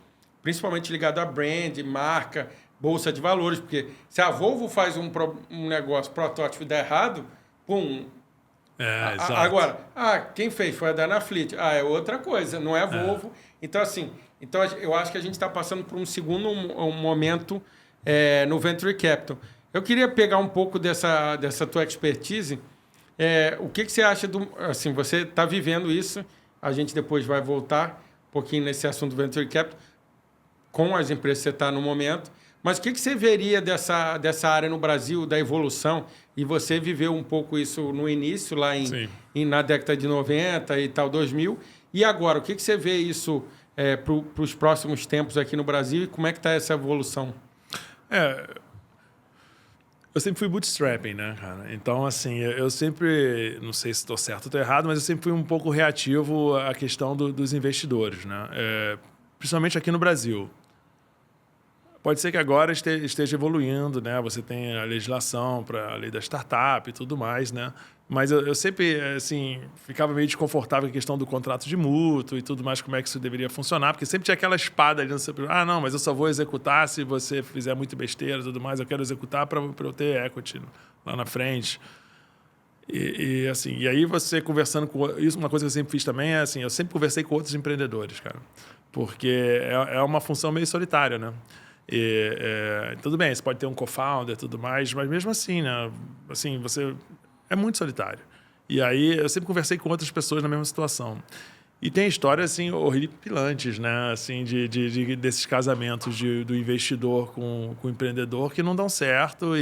principalmente ligado a brand, marca, bolsa de valores. Porque se a Volvo faz um negócio, protótipo e dá errado, pum... exato. Agora, quem fez foi a Dynafleet. É outra coisa, não é a Volvo. Então, eu acho que a gente está passando por um segundo momento no Venture Capital. Eu queria pegar um pouco dessa tua expertise. O que você acha assim, você está vivendo isso, a gente depois vai voltar um pouquinho nesse assunto do Venture Capital, com as empresas que você está no momento. Mas o que você veria dessa área no Brasil, da evolução? E você viveu um pouco isso no início, lá na década de 90 e tal, 2000. E agora, o que você vê isso... para os próximos tempos aqui no Brasil e como é que está essa evolução? Eu sempre fui bootstrapping, né, cara? Então, assim, eu sempre, não sei se estou certo ou estou errado, mas eu sempre fui um pouco reativo à questão dos investidores, né? Principalmente aqui no Brasil. Pode ser que agora esteja evoluindo, né? Você tem a legislação para a lei da startup e tudo mais, né? Mas eu sempre, assim, ficava meio desconfortável com a questão do contrato de mútuo e tudo mais, como é que isso deveria funcionar, porque sempre tinha aquela espada ali no seu... não, mas eu só vou executar se você fizer muito besteira e tudo mais, eu quero executar para eu ter equity lá na frente. E aí você conversando com... Isso, uma coisa que eu sempre fiz também é, assim, eu sempre conversei com outros empreendedores, cara, porque é uma função meio solitária, né? Tudo bem, você pode ter um co-founder e tudo mais, mas mesmo assim, né? Assim, você... É muito solitário. E aí eu sempre conversei com outras pessoas na mesma situação. E tem histórias assim horripilantes, né? Assim, desses casamentos do investidor com o empreendedor que não dão certo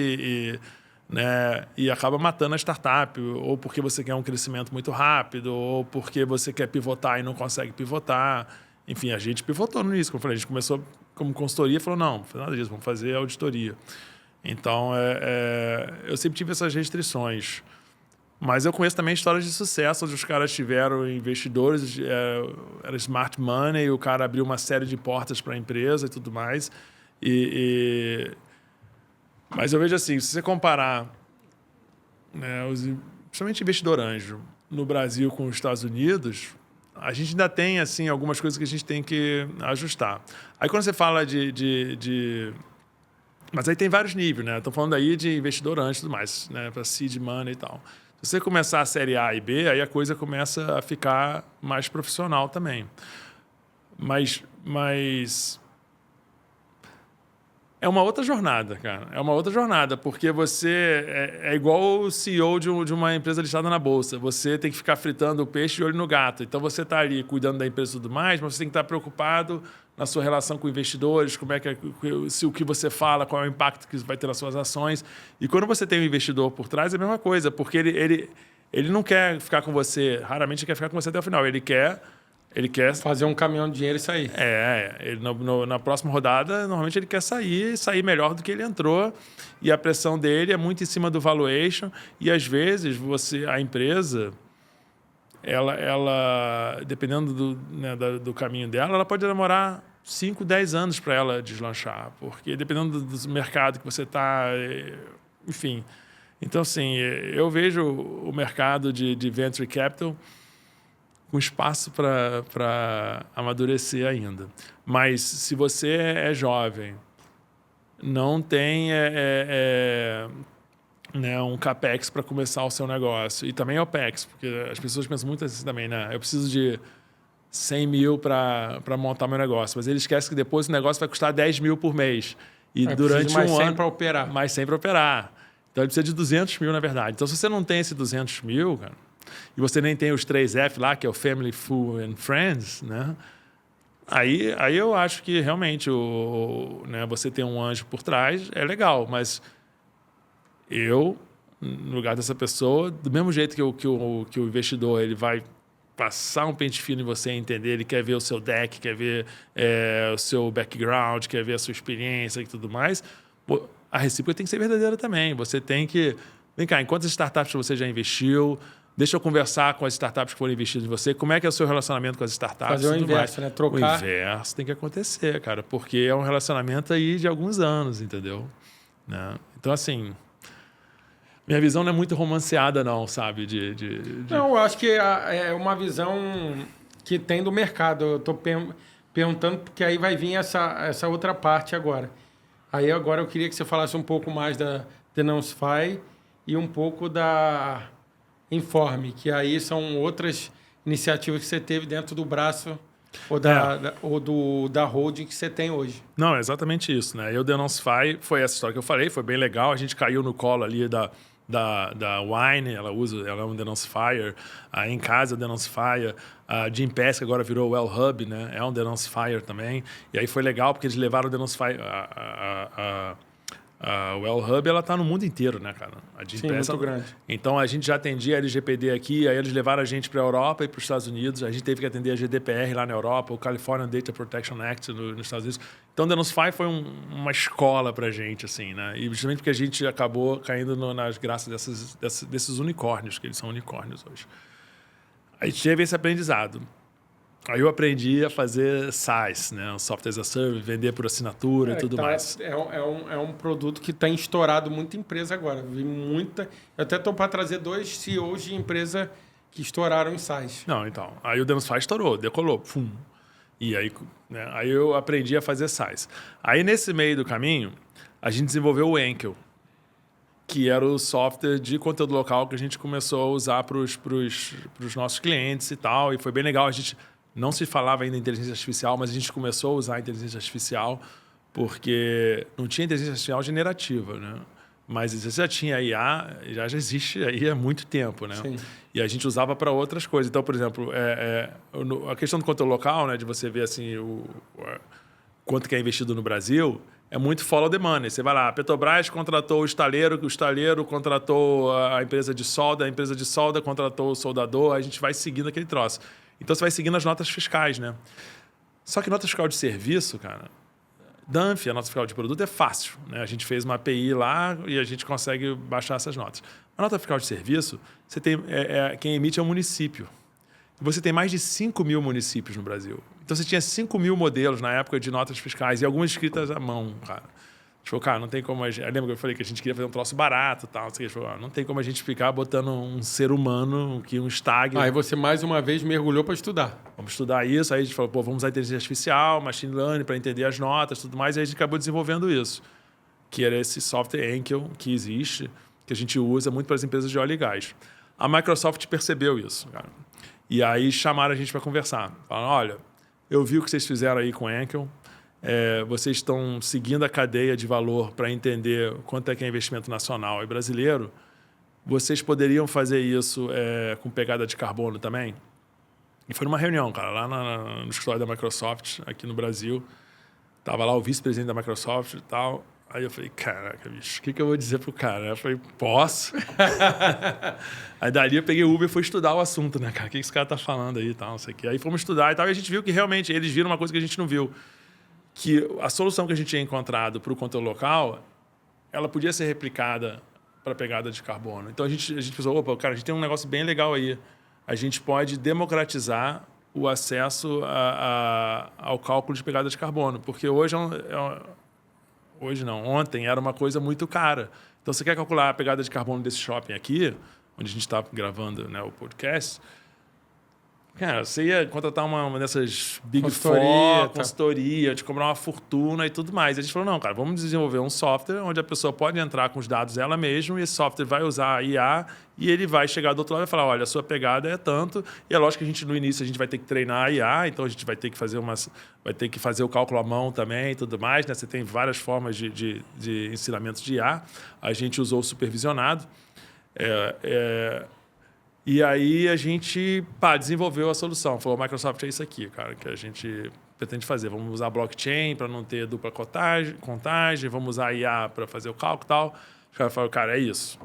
né? E acaba matando a startup, ou porque você quer um crescimento muito rápido, ou porque você quer pivotar e não consegue pivotar. Enfim, a gente pivotou nisso. Como eu falei, a gente começou como consultoria e falou, não, não foi nada disso, vamos fazer auditoria. Então, eu sempre tive essas restrições. Mas eu conheço também histórias de sucesso, onde os caras tiveram investidores, era smart money, o cara abriu uma série de portas para a empresa e tudo mais. Mas eu vejo assim, se você comparar, né, principalmente investidor anjo, no Brasil com os Estados Unidos, a gente ainda tem assim, algumas coisas que a gente tem que ajustar. Aí quando você fala mas aí tem vários níveis, né? Estou falando aí de investidor anjo e tudo mais, né? Para seed money e tal. Se você começar a série A e B, aí a coisa começa a ficar mais profissional também. Mas É uma outra jornada, cara. É uma outra jornada, porque você é igual o CEO de uma empresa listada na bolsa. Você tem que ficar fritando o peixe de olho no gato. Então você está ali cuidando da empresa e tudo mais, mas você tem que estar preocupado na sua relação com investidores, como é que se o que você fala, qual é o impacto que vai ter nas suas ações. E quando você tem um investidor por trás, é a mesma coisa, porque ele não quer ficar com você, raramente ele quer ficar com você até o final. Ele quer fazer um caminhão de dinheiro e sair. Ele, na próxima rodada, normalmente ele quer sair melhor do que ele entrou. E a pressão dele é muito em cima do valuation. E, às vezes, a empresa, ela dependendo do caminho dela, ela pode demorar 5, 10 anos para ela deslanchar. Porque, dependendo do mercado que você está... Enfim. Então, assim, eu vejo o mercado de venture capital com espaço para amadurecer ainda. Mas se você é jovem, não tem né, um CAPEX para começar o seu negócio. E também OPEX, porque as pessoas pensam muito assim também, né? Eu preciso de 100 mil para montar meu negócio. Mas eles esquecem que depois o negócio vai custar 10 mil por mês. E durante mais um 100 ano... para operar. Mais 100 para operar. Então, ele precisa de 200 mil, na verdade. Então, se você não tem esse 200 mil, cara, e você nem tem os 3F lá, que é o Family, Food and Friends, né? Aí eu acho que realmente né, você ter um anjo por trás é legal, mas eu, no lugar dessa pessoa, do mesmo jeito que o investidor ele vai passar um pente fino em você, entender, ele quer ver o seu deck, quer ver o seu background, quer ver a sua experiência e tudo mais, a recíproca tem que ser verdadeira também. Você tem que... Vem cá, em quantas startups você já investiu? Deixa eu conversar com as startups que foram investidas em você. Como é que é o seu relacionamento com as startups? Fazer o inverso, né? Trocar. O inverso tem que acontecer, cara, porque é um relacionamento aí de alguns anos, entendeu? Né? Então, assim, minha visão não é muito romanceada, não, sabe? Não, eu acho que é uma visão que tem do mercado. Eu estou perguntando, porque aí vai vir essa outra parte agora. Aí agora eu queria que você falasse um pouco mais da Denoncify e um pouco da Informe, que aí são outras iniciativas que você teve dentro do braço ou da holding que você tem hoje. Não, é exatamente isso, né? Eu, Denoncify, foi essa história que eu falei, foi bem legal. A gente caiu no colo ali da Wine, ela é um Denoncifier. Em casa, Denoncifier. A Jim Pesca agora virou o Well Hub, né? É um Denoncifier também. E aí foi legal porque eles levaram o Denoncifier... A Well Hub, ela está no mundo inteiro, né, cara? A Jim Pesca, muito grande. Então, a gente já atendia a LGPD aqui, aí eles levaram a gente para a Europa e para os Estados Unidos. A gente teve que atender a GDPR lá na Europa, o California Data Protection Act nos Estados Unidos. Então, Denoncify foi uma escola para a gente, assim, né? E justamente porque a gente acabou caindo nas graças desses unicórnios, que eles são unicórnios hoje. Aí teve esse aprendizado. Aí eu aprendi a fazer SaaS, né? Um software as a service, vender por assinatura e tudo mais. É um produto que tem estourado muita empresa agora. Vi muita. Eu até estou para trazer 2 CEOs de empresa que estouraram em SaaS. Não, então. Aí o Denoncify estourou, decolou. Pum. E aí, né? Aí eu aprendi a fazer SaaS. Aí nesse meio do caminho, a gente desenvolveu o Enkel, que era o software de conteúdo local que a gente começou a usar para os nossos clientes e tal. E foi bem legal. A gente não se falava ainda em inteligência artificial, mas a gente começou a usar a inteligência artificial porque não tinha inteligência artificial generativa, né? Mas você já tinha IA, já existe aí há muito tempo, né? Sim. E a gente usava para outras coisas. Então, por exemplo, a questão do conteúdo local, né, de você ver assim, quanto que é investido no Brasil, é muito follow the money. Você vai lá, a Petrobras contratou o estaleiro contratou a empresa de solda contratou o soldador, a gente vai seguindo aquele troço. Então, você vai seguindo as notas fiscais, né? Só que nota fiscal de serviço, cara, DANF, a nota fiscal de produto, é fácil, né? A gente fez uma API lá e a gente consegue baixar essas notas. A nota fiscal de serviço, você tem, quem emite é o município. Você tem mais de 5 mil municípios no Brasil. Então, você tinha 5 mil modelos na época de notas fiscais e algumas escritas à mão, cara. A gente falou, cara, não tem como... Lembra que eu falei que a gente queria fazer um troço barato e tal. A gente falou, não tem como a gente ficar botando um ser humano, um stag... Aí você, mais uma vez, mergulhou para estudar. Vamos estudar isso. Aí a gente falou, vamos usar inteligência artificial, machine learning para entender as notas e tudo mais. E aí a gente acabou desenvolvendo isso, que era esse software Enkel que existe, que a gente usa muito para as empresas de óleo e gás. A Microsoft percebeu isso, cara. E aí chamaram a gente para conversar. Falaram, olha, eu vi o que vocês fizeram aí com Enkel. vocês estão seguindo a cadeia de valor para entender quanto é que é investimento nacional e brasileiro, vocês poderiam fazer isso com pegada de carbono também? E foi numa reunião, cara, lá no escritório da Microsoft, aqui no Brasil. Tava lá o vice-presidente da Microsoft e tal. Aí eu falei, caraca, bicho, o que eu vou dizer pro cara? Eu falei, posso? Aí dali eu peguei o Uber e fui estudar o assunto, né, cara? O que esse cara tá falando aí e tal, não sei o quê. Aí fomos estudar e tal, e a gente viu que realmente eles viram uma coisa que a gente não viu. Que a solução que a gente tinha encontrado para o controle local, ela podia ser replicada para a pegada de carbono. Então a gente pensou, opa, cara, a gente tem um negócio bem legal aí. A gente pode democratizar o acesso ao cálculo de pegada de carbono, porque hoje hoje não, ontem era uma coisa muito cara. Então, você quer calcular a pegada de carbono desse shopping aqui, onde a gente está gravando, né, o podcast, cara, você ia contratar uma dessas Big Four, consultoria, te cobrar uma fortuna e tudo mais. E a gente falou, não, cara, vamos desenvolver um software onde a pessoa pode entrar com os dados ela mesma e esse software vai usar a IA e ele vai chegar do outro lado e falar, olha, a sua pegada é tanto. E é lógico que no início a gente vai ter que treinar a IA, então a gente vai ter que fazer o cálculo à mão também e tudo mais, né? Você tem várias formas de ensinamento de IA. A gente usou o supervisionado. E aí a gente desenvolveu a solução. Falou, Microsoft, é isso aqui, cara, que a gente pretende fazer. Vamos usar blockchain para não ter dupla contagem, vamos usar IA para fazer o cálculo e tal. Os caras falaram, cara, é isso.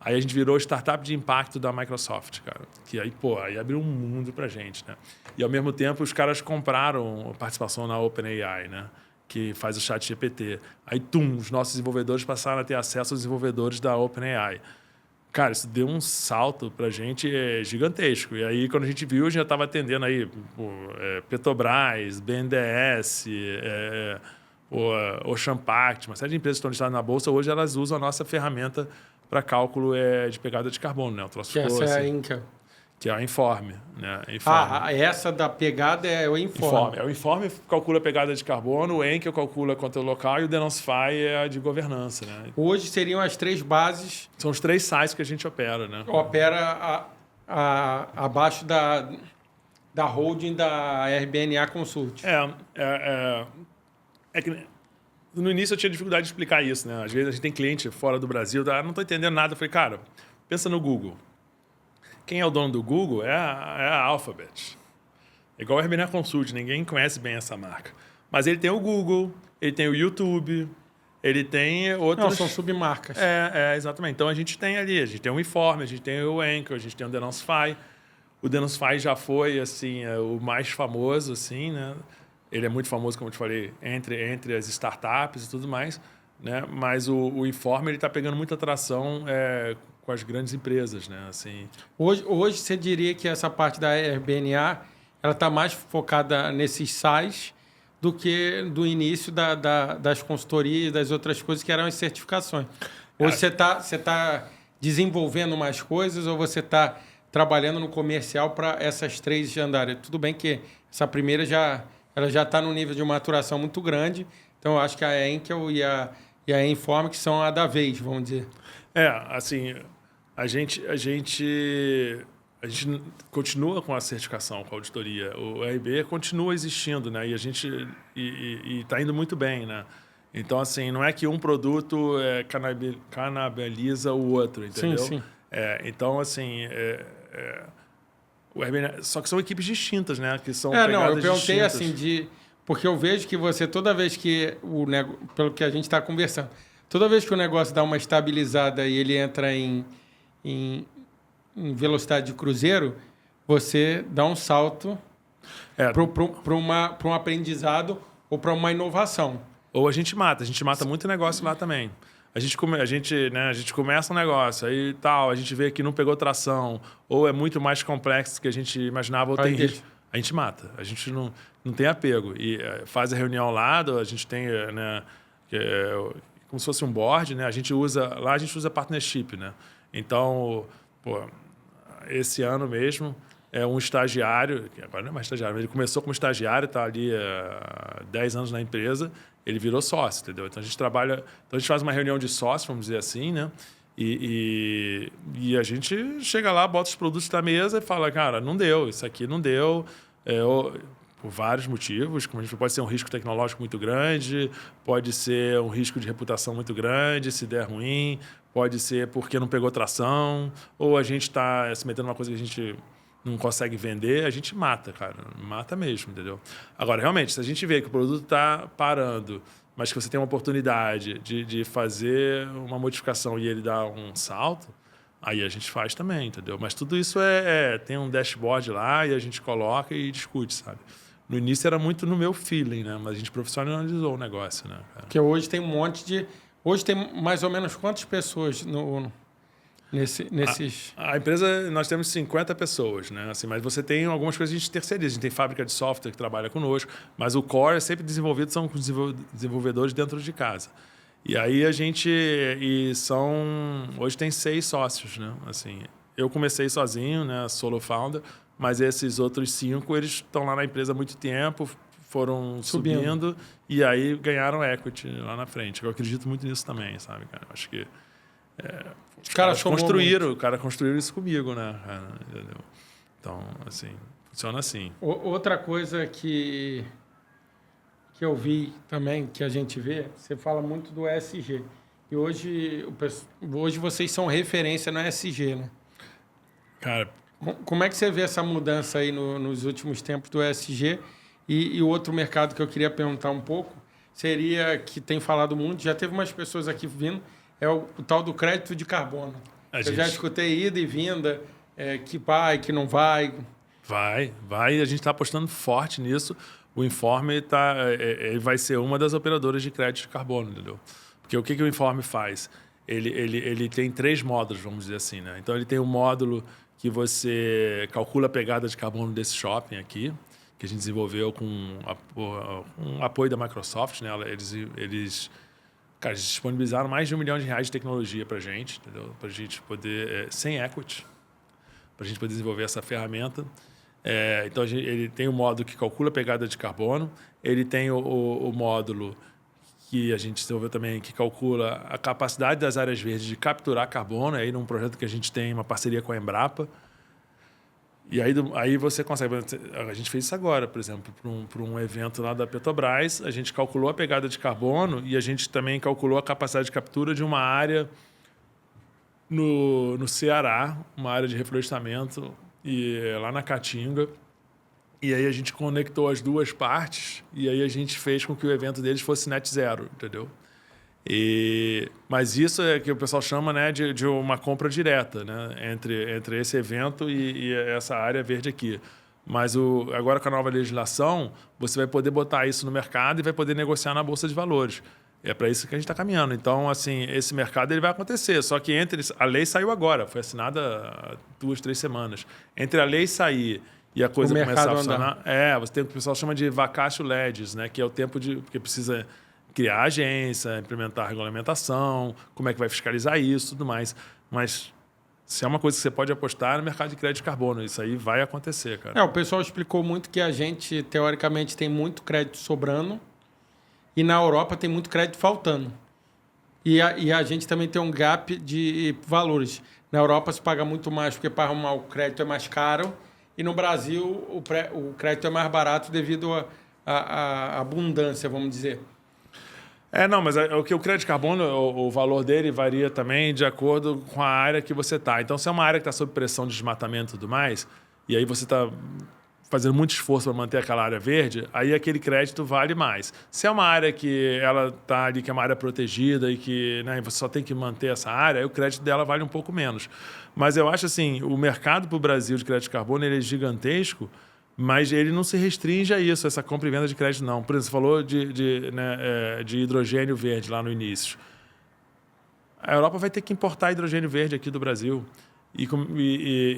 Aí a gente virou startup de impacto da Microsoft, cara. Que aí, aí abriu um mundo pra gente, né? E ao mesmo tempo os caras compraram participação na OpenAI, né? Que faz o ChatGPT. Aí, os nossos desenvolvedores passaram a ter acesso aos desenvolvedores da OpenAI. Cara, isso deu um salto pra gente gigantesco. E aí, quando a gente viu, a gente já estava atendendo aí Petrobras, BNDES, Ocean Pact, uma série de empresas que estão listadas na Bolsa. Hoje elas usam a nossa ferramenta para cálculo de pegada de carbono, né? O troço essa é a Inca. Que é a Informe, né? Essa da pegada é o Informe. O Informe calcula a pegada de carbono, o Enkel calcula conteúdo local e o Denoncify é a de governança, né? Hoje seriam as 3 bases. São os 3 sites que a gente opera, né? Opera abaixo da holding da RBNA Consult. É que no início eu tinha dificuldade de explicar isso, né? Às vezes a gente tem cliente fora do Brasil, não estou entendendo nada. Eu falei, cara, pensa no Google. Quem é o dono do Google é a Alphabet. Igual a RBNA Consult, ninguém conhece bem essa marca. Mas ele tem o Google, ele tem o YouTube, ele tem outros... Não, são submarcas. Exatamente. Então a gente tem ali, a gente tem o Informe, a gente tem o Enkel, a gente tem o Denoncify. O Denoncify já foi assim, o mais famoso, assim, né? Ele é muito famoso, como eu te falei, entre as startups e tudo mais, né? Mas o Informe ele está pegando muita atração com as grandes empresas, né? Assim... Hoje você diria que essa parte da RBNA ela está mais focada nesses SaaS do que do início das consultorias e das outras coisas que eram as certificações. Hoje você tá desenvolvendo mais coisas ou você está trabalhando no comercial para essas 3 andarem? Tudo bem que essa primeira ela já está num nível de maturação muito grande, então eu acho que a Enkel e a Informe que são a da vez, vamos dizer. Assim, a gente continua com a certificação, com a auditoria. O RB continua existindo, né? E a gente está indo muito bem, né? Então, assim, não é que um produto canibaliza o outro, entendeu? Sim. Então, assim, o RB, só que são equipes distintas, né? Que são eu pegadas perguntei distintas. assim porque eu vejo que você toda vez que pelo que a gente está conversando, toda vez que o negócio dá uma estabilizada e ele entra em velocidade de cruzeiro, você dá um salto para um aprendizado ou para uma inovação. Ou a gente mata muito negócio lá também. A gente começa um negócio, aí tal, a gente vê que não pegou tração, ou é muito mais complexo do que a gente imaginava, ou tem risco. A gente mata, a gente não tem apego. E faz a reunião ao lado, a gente tem, né, como se fosse um board, né? A gente usa partnership, né? Então, esse ano mesmo, um estagiário, que agora não é mais estagiário, mas ele começou como estagiário, está ali há 10 anos na empresa, ele virou sócio, entendeu? Então a gente faz uma reunião de sócio, vamos dizer assim, né? E a gente chega lá, bota os produtos na mesa e fala, cara, não deu, isso aqui não deu. por vários motivos. Como a gente pode ser um risco tecnológico muito grande, pode ser um risco de reputação muito grande, se der ruim, pode ser porque não pegou tração, ou a gente está se metendo numa coisa que a gente não consegue vender, a gente mata, cara. Mata mesmo, entendeu? Agora, realmente, se a gente vê que o produto está parando, mas que você tem uma oportunidade de fazer uma modificação e ele dá um salto, aí a gente faz também, entendeu? Mas tudo isso tem um dashboard lá e a gente coloca e discute, sabe? No início era muito no meu feeling, né? Mas a gente profissionalizou o negócio, né, cara? Porque hoje tem um monte de... Hoje tem mais ou menos quantas pessoas nesses... A empresa, nós temos 50 pessoas, né? Assim, mas você tem algumas coisas que a gente terceiriza. A gente tem fábrica de software que trabalha conosco, mas o core é sempre desenvolvido, são desenvolvedores dentro de casa. E aí a gente... Hoje tem 6 sócios, né? Assim, eu comecei sozinho, né? Solo founder, mas esses outros 5, eles estão lá na empresa há muito tempo, foram subindo e aí ganharam equity lá na frente. Eu acredito muito nisso também, sabe, cara? Acho que os caras construíram isso comigo, né, cara? Entendeu? Então, assim, funciona assim. Outra coisa que eu vi também, que a gente vê, você fala muito do ESG. E hoje vocês são referência no ESG, né? Cara, como é que você vê essa mudança aí nos últimos tempos do ESG? E o outro mercado que eu queria perguntar um pouco seria, que tem falado muito, já teve umas pessoas aqui vindo, é o tal do crédito de carbono. Já escutei ida e vinda, que vai, que não vai. Vai. A gente está apostando forte nisso. O Informe vai ser uma das operadoras de crédito de carbono, entendeu? Porque o que o Informe faz? Ele tem 3 módulos, vamos dizer assim, né? Então, ele tem um módulo que você calcula a pegada de carbono desse shopping aqui, que a gente desenvolveu com um apoio da Microsoft, né? Eles disponibilizaram mais de R$1 milhão de tecnologia para a gente, entendeu? Para a gente poder, sem equity, para a gente poder desenvolver essa ferramenta. Então, ele tem o módulo que calcula a pegada de carbono, ele tem o módulo que a gente desenvolveu também, que calcula a capacidade das áreas verdes de capturar carbono, aí num projeto que a gente tem uma parceria com a Embrapa. E aí você consegue... A gente fez isso agora, por exemplo, para um evento lá da Petrobras, a gente calculou a pegada de carbono e a gente também calculou a capacidade de captura de uma área no Ceará, uma área de reflorestamento, lá na Caatinga. E aí a gente conectou as duas partes e aí a gente fez com que o evento deles fosse net zero, entendeu? Mas isso é que o pessoal chama, né, de uma compra direta, né, entre esse evento e essa área verde aqui. Mas agora com a nova legislação, você vai poder botar isso no mercado e vai poder negociar na Bolsa de Valores. É para isso que a gente está caminhando. Então, assim, esse mercado ele vai acontecer. Só que a lei saiu agora, foi assinada há 2, 3 semanas. Entre a lei sair e a coisa começar a funcionar, você tem o que o pessoal chama de vacatio legis, né, que é o tempo porque precisa criar agência, implementar regulamentação, como é que vai fiscalizar isso, tudo mais. Mas se é uma coisa que você pode apostar no mercado de crédito de carbono, isso aí vai acontecer, cara. O pessoal explicou muito que a gente, teoricamente, tem muito crédito sobrando e na Europa tem muito crédito faltando. E a gente também tem um gap de valores. Na Europa se paga muito mais porque para arrumar o crédito é mais caro e no Brasil o crédito é mais barato devido à abundância, vamos dizer. Não, mas o crédito de carbono, o valor dele varia também de acordo com a área que você está. Então, se é uma área que está sob pressão de desmatamento e tudo mais, e aí você está fazendo muito esforço para manter aquela área verde, aí aquele crédito vale mais. Se é uma área que ela está ali, que é uma área protegida e que, né, você só tem que manter essa área, aí o crédito dela vale um pouco menos. Mas eu acho assim, o mercado para o Brasil de crédito de carbono ele é gigantesco, mas ele não se restringe a isso, essa compra e venda de crédito, não. Por exemplo, você falou de hidrogênio verde lá no início. A Europa vai ter que importar hidrogênio verde aqui do Brasil.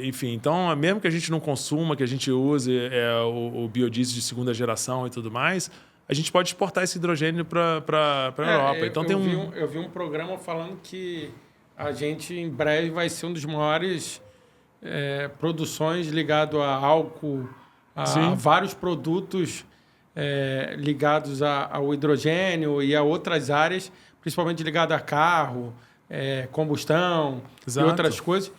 Enfim, então, mesmo que a gente não consuma, que a gente use o biodiesel de segunda geração e tudo mais, a gente pode exportar esse hidrogênio para a Europa. Então, eu vi um programa falando que a gente, em breve, vai ser um dos maiores produções ligado a álcool, a vários produtos ligados ao hidrogênio e a outras áreas, principalmente ligado a carro, combustão. Exato. E outras coisas.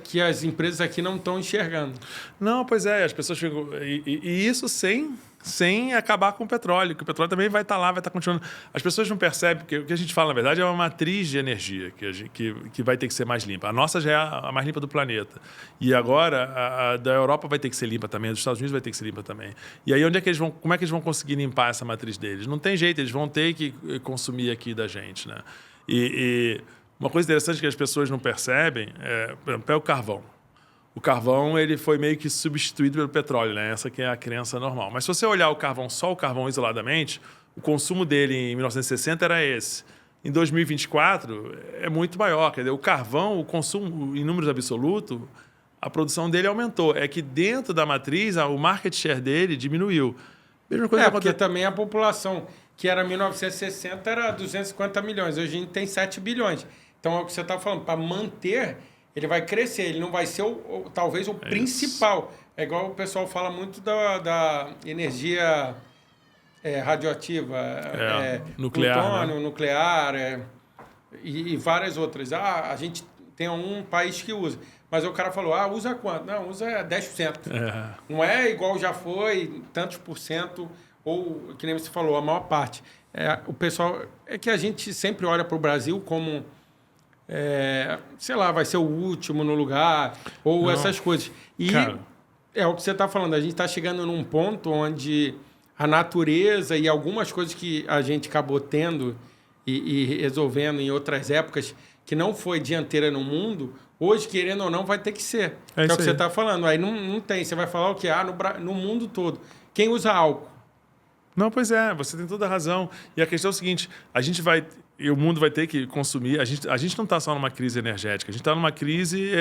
que as empresas aqui não estão enxergando. Não, pois é, as pessoas ficam... E isso sem acabar com o petróleo, que o petróleo também vai estar lá, vai estar continuando. As pessoas não percebem que o que a gente fala, na verdade, é uma matriz de energia que vai ter que ser mais limpa. A nossa já é a mais limpa do planeta. E agora, a da Europa vai ter que ser limpa também, a dos Estados Unidos vai ter que ser limpa também. E aí, como é que eles vão conseguir limpar essa matriz deles? Não tem jeito, eles vão ter que consumir aqui da gente, né? E uma coisa interessante que as pessoas não percebem por exemplo, é o carvão. O carvão ele foi meio que substituído pelo petróleo, né? Essa que é a crença normal. Mas se você olhar o carvão, só o carvão isoladamente, o consumo dele em 1960 era esse. Em 2024 é muito maior. Quer dizer, o carvão, o consumo em números absolutos, a produção dele aumentou. É que dentro da matriz, o market share dele diminuiu. Mesma coisa porque também a população, que era 1960, era 250 milhões. Hoje a gente tem 7 bilhões. Então, é o que você está falando, para manter... Ele vai crescer, ele não vai ser talvez o principal. Isso. É igual o pessoal fala muito da energia radioativa, nuclear, plutônio, nuclear e várias outras. A gente tem um país que usa. Mas o cara falou, usa quanto? Não, usa 10%. Não é igual já foi, tantos por cento, ou que nem você falou, a maior parte. O pessoal... É que a gente sempre olha para o Brasil como... sei lá, vai ser o último no lugar, ou essas coisas. E é o que você está falando, a gente está chegando num ponto onde a natureza e algumas coisas que a gente acabou tendo e resolvendo em outras épocas, que não foi dianteira no mundo, hoje, querendo ou não, vai ter que ser. É o que você está falando. Aí não tem. Você vai falar o quê? No mundo todo. Quem usa álcool? Não, pois é, você tem toda a razão. E a questão é o seguinte, e o mundo vai ter que consumir. A gente não está só numa crise energética, a gente está numa crise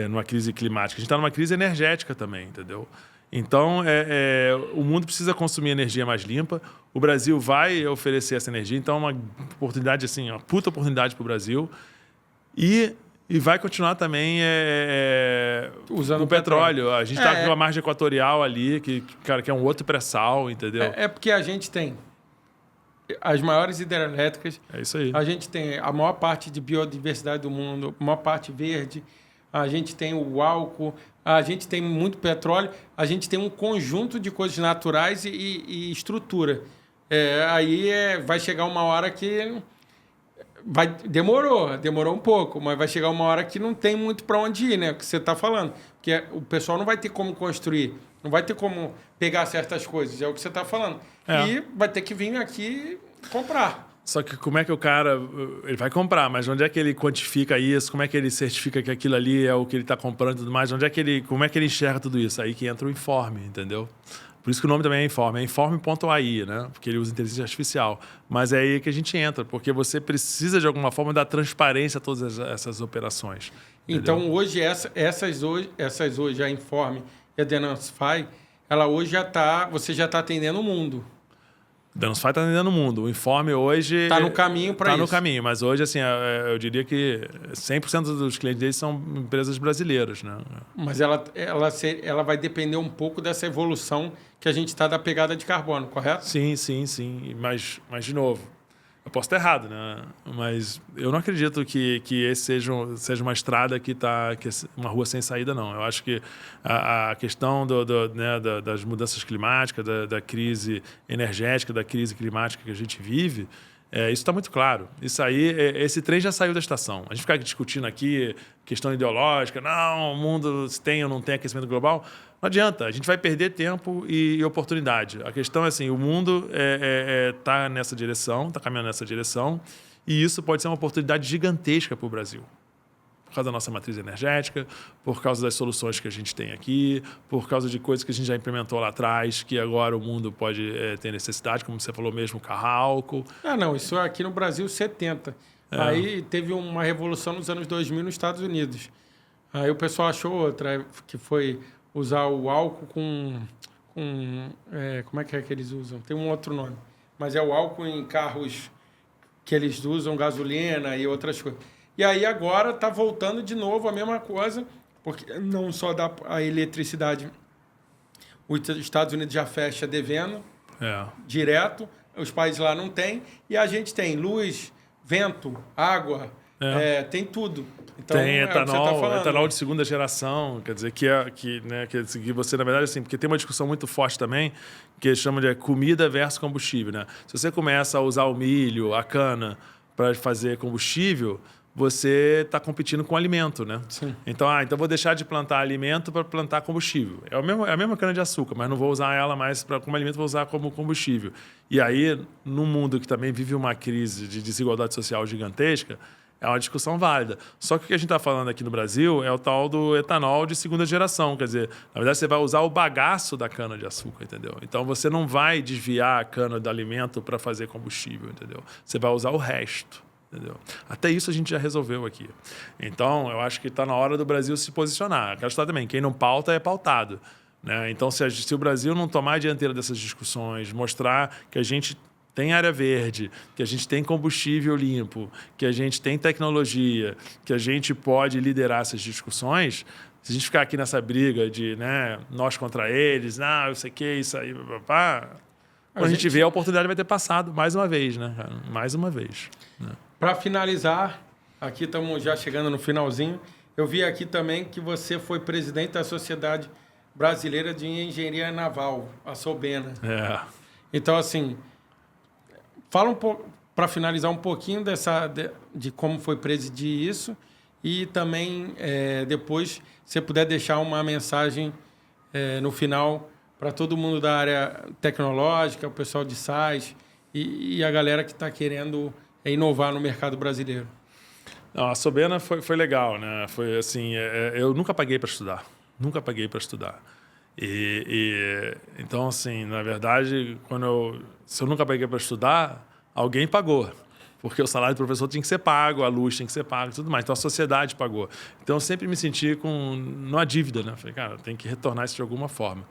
numa crise climática, a gente está numa crise energética também, entendeu? Então, o mundo precisa consumir energia mais limpa. O Brasil vai oferecer essa energia, então é uma oportunidade, assim, uma puta oportunidade para o Brasil. E vai continuar também usando o petróleo. A gente está com a margem equatorial ali, que é um outro pré-sal, entendeu? É porque a gente tem as maiores hidrelétricas. É isso aí. A gente tem a maior parte de biodiversidade do mundo, a maior parte verde. A gente tem o álcool, a gente tem muito petróleo. A gente tem um conjunto de coisas naturais e estrutura. Aí vai chegar uma hora que... Demorou um pouco, mas vai chegar uma hora que não tem muito para onde ir, né? O que você está falando. Porque o pessoal não vai ter como construir, não vai ter como pegar certas coisas, é o que você está falando. E vai ter que vir aqui comprar. Só que como é que o cara... Ele vai comprar, mas onde é que ele quantifica isso? Como é que ele certifica que aquilo ali é o que ele está comprando e tudo mais? Como é que ele enxerga tudo isso? Aí que entra o informe, entendeu? Por isso que o nome também é informe.ai, né? Porque ele usa inteligência artificial. Mas é aí que a gente entra, porque você precisa, de alguma forma, dar transparência a todas essas operações. Então, entendeu? Hoje, essas hoje, a Informe e a Denuntify, ela hoje você já está atendendo o mundo. Denuntify está atendendo o mundo. O Informe hoje... Está no caminho para isso. Está no caminho, mas hoje, assim, eu diria que 100% dos clientes deles são empresas brasileiras, né? Mas ela vai depender um pouco dessa evolução que a gente está da pegada de carbono, correto? Sim. Mas de novo, eu posso estar errado, né? Mas eu não acredito que esse seja uma estrada que é uma rua sem saída, não. Eu acho que a questão das mudanças climáticas, da crise energética, da crise climática que a gente vive, isso está muito claro. Isso aí, esse trem já saiu da estação. A gente fica discutindo aqui questão ideológica, não, o mundo tem ou não tem aquecimento global. Não adianta, a gente vai perder tempo e oportunidade. A questão é assim, o mundo está nessa direção, está caminhando nessa direção, e isso pode ser uma oportunidade gigantesca para o Brasil. Por causa da nossa matriz energética, por causa das soluções que a gente tem aqui, por causa de coisas que a gente já implementou lá atrás, que agora o mundo pode ter necessidade, como você falou mesmo, carro álcool. Não, isso aqui no Brasil 70. Aí teve uma revolução nos anos 2000 nos Estados Unidos. Aí o pessoal achou outra, que foi usar o álcool com como é que eles usam? Tem um outro nome. Mas é o álcool em carros que eles usam gasolina e outras coisas. E aí agora está voltando de novo a mesma coisa, porque não só dá a eletricidade. Os Estados Unidos já fecha devendo direto, os países lá não têm, e a gente tem luz, vento, água, tem tudo. Então, tem é o que você etanol, tá falando, etanol né? de segunda geração, quer dizer, que você, na verdade, assim, porque tem uma discussão muito forte também, que eles chamam de comida versus combustível, né? Se você começa a usar o milho, a cana, para fazer combustível, você está competindo com alimento, né? Sim. Então vou deixar de plantar alimento para plantar combustível. É a mesma cana de açúcar, mas não vou usar ela mais como alimento, vou usar como combustível. E aí, num mundo que também vive uma crise de desigualdade social gigantesca, é uma discussão válida. Só que o que a gente está falando aqui no Brasil é o tal do etanol de segunda geração. Quer dizer, na verdade, você vai usar o bagaço da cana-de-açúcar, entendeu? Então, você não vai desviar a cana do alimento para fazer combustível, entendeu? Você vai usar o resto, entendeu? Até isso a gente já resolveu aqui. Então, eu acho que está na hora do Brasil se posicionar. Quero estar também, quem não pauta é pautado, né? Então, se o Brasil não tomar a dianteira dessas discussões, mostrar que a gente tem área verde, que a gente tem combustível limpo, que a gente tem tecnologia, que a gente pode liderar essas discussões, se a gente ficar aqui nessa briga de, né, nós contra eles, eu sei o que, isso aí, papá, quando a gente vê, a oportunidade vai ter passado mais uma vez, né, cara? Mais uma vez. Né? Para finalizar, aqui estamos já chegando no finalzinho, eu vi aqui também que você foi presidente da Sociedade Brasileira de Engenharia Naval, a Sobena. Então, assim, fala um pouco, para finalizar um pouquinho de como foi presidir isso e também, depois, se você puder deixar uma mensagem no final para todo mundo da área tecnológica, o pessoal de SaaS e a galera que está querendo inovar no mercado brasileiro. Não, a Sobena foi legal, né? Foi assim, eu nunca paguei para estudar. Nunca paguei para estudar. Então, assim, na verdade, se eu nunca paguei para estudar, alguém pagou. Porque o salário do professor tinha que ser pago, a luz tinha que ser paga e tudo mais. Então, a sociedade pagou. Então, eu sempre me senti numa dívida, né? Falei, cara, tem que retornar isso de alguma forma.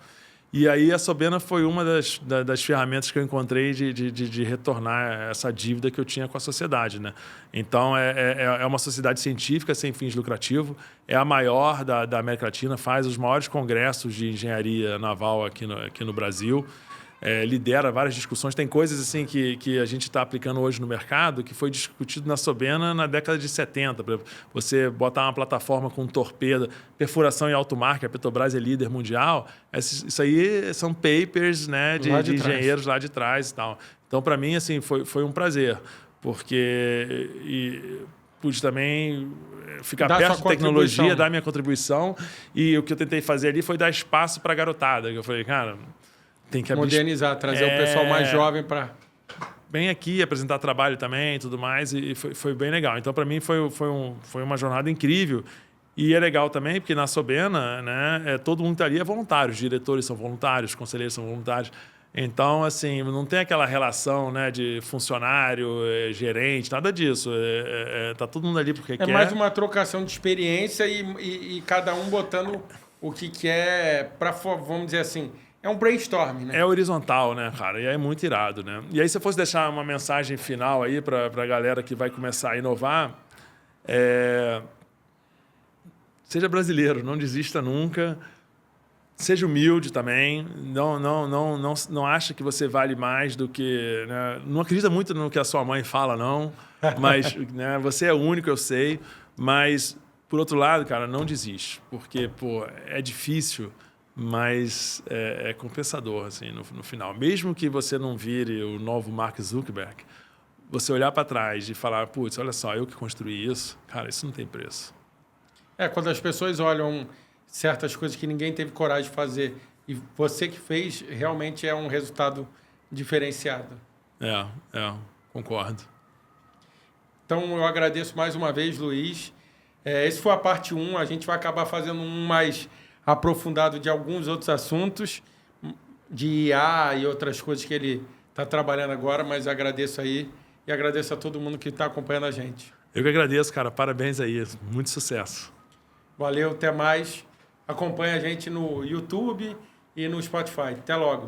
E aí, a Sobena foi uma das ferramentas que eu encontrei de retornar essa dívida que eu tinha com a sociedade, né? Então, é uma sociedade científica sem fins lucrativos, é a maior da América Latina, faz os maiores congressos de engenharia naval aqui no Brasil, lidera várias discussões. Tem coisas assim que a gente está aplicando hoje no mercado que foi discutido na Sobena na década de 70. Você botar uma plataforma com torpedo, perfuração em alto mar, que a Petrobras é líder mundial, isso aí são papers, né, de engenheiros lá de trás e tal. Então, para mim, assim, foi um prazer, porque pude também ficar perto de tecnologia, dar minha contribuição, e o que eu tentei fazer ali foi dar espaço para a garotada. Eu falei, cara, tem que modernizar, trazer o pessoal mais jovem para... Bem aqui, apresentar trabalho também e tudo mais, e foi bem legal. Então, para mim, foi uma jornada incrível. E é legal também, porque na Sobena, né, todo mundo ali é voluntário. Os diretores são voluntários, os conselheiros são voluntários. Então, assim, não tem aquela relação, né, de funcionário, gerente, nada disso. Tá todo mundo ali porque quer. É mais uma trocação de experiência e cada um botando o que quer para, vamos dizer assim... É um brainstorming, né? É horizontal, né, cara? E é muito irado, né? E aí, se eu fosse deixar uma mensagem final aí para a galera que vai começar a inovar, seja brasileiro, não desista nunca. Seja humilde também. Não acha que você vale mais do que... Né? Não acredita muito no que a sua mãe fala, não. Mas né, você é único, eu sei. Mas, por outro lado, cara, não desiste. Porque, é difícil... mas é compensador assim, no final. Mesmo que você não vire o novo Mark Zuckerberg, você olhar para trás e falar, putz, olha só, eu que construí isso, cara, isso não tem preço. Quando as pessoas olham certas coisas que ninguém teve coragem de fazer e você que fez, realmente é um resultado diferenciado. Concordo. Então, eu agradeço mais uma vez, Luiz. Esse foi a parte 1, a gente vai acabar fazendo um mais... aprofundado de alguns outros assuntos, de IA e outras coisas que ele está trabalhando agora, mas agradeço aí e agradeço a todo mundo que está acompanhando a gente. Eu que agradeço, cara. Parabéns aí. Muito sucesso. Valeu, até mais. Acompanha a gente no YouTube e no Spotify. Até logo.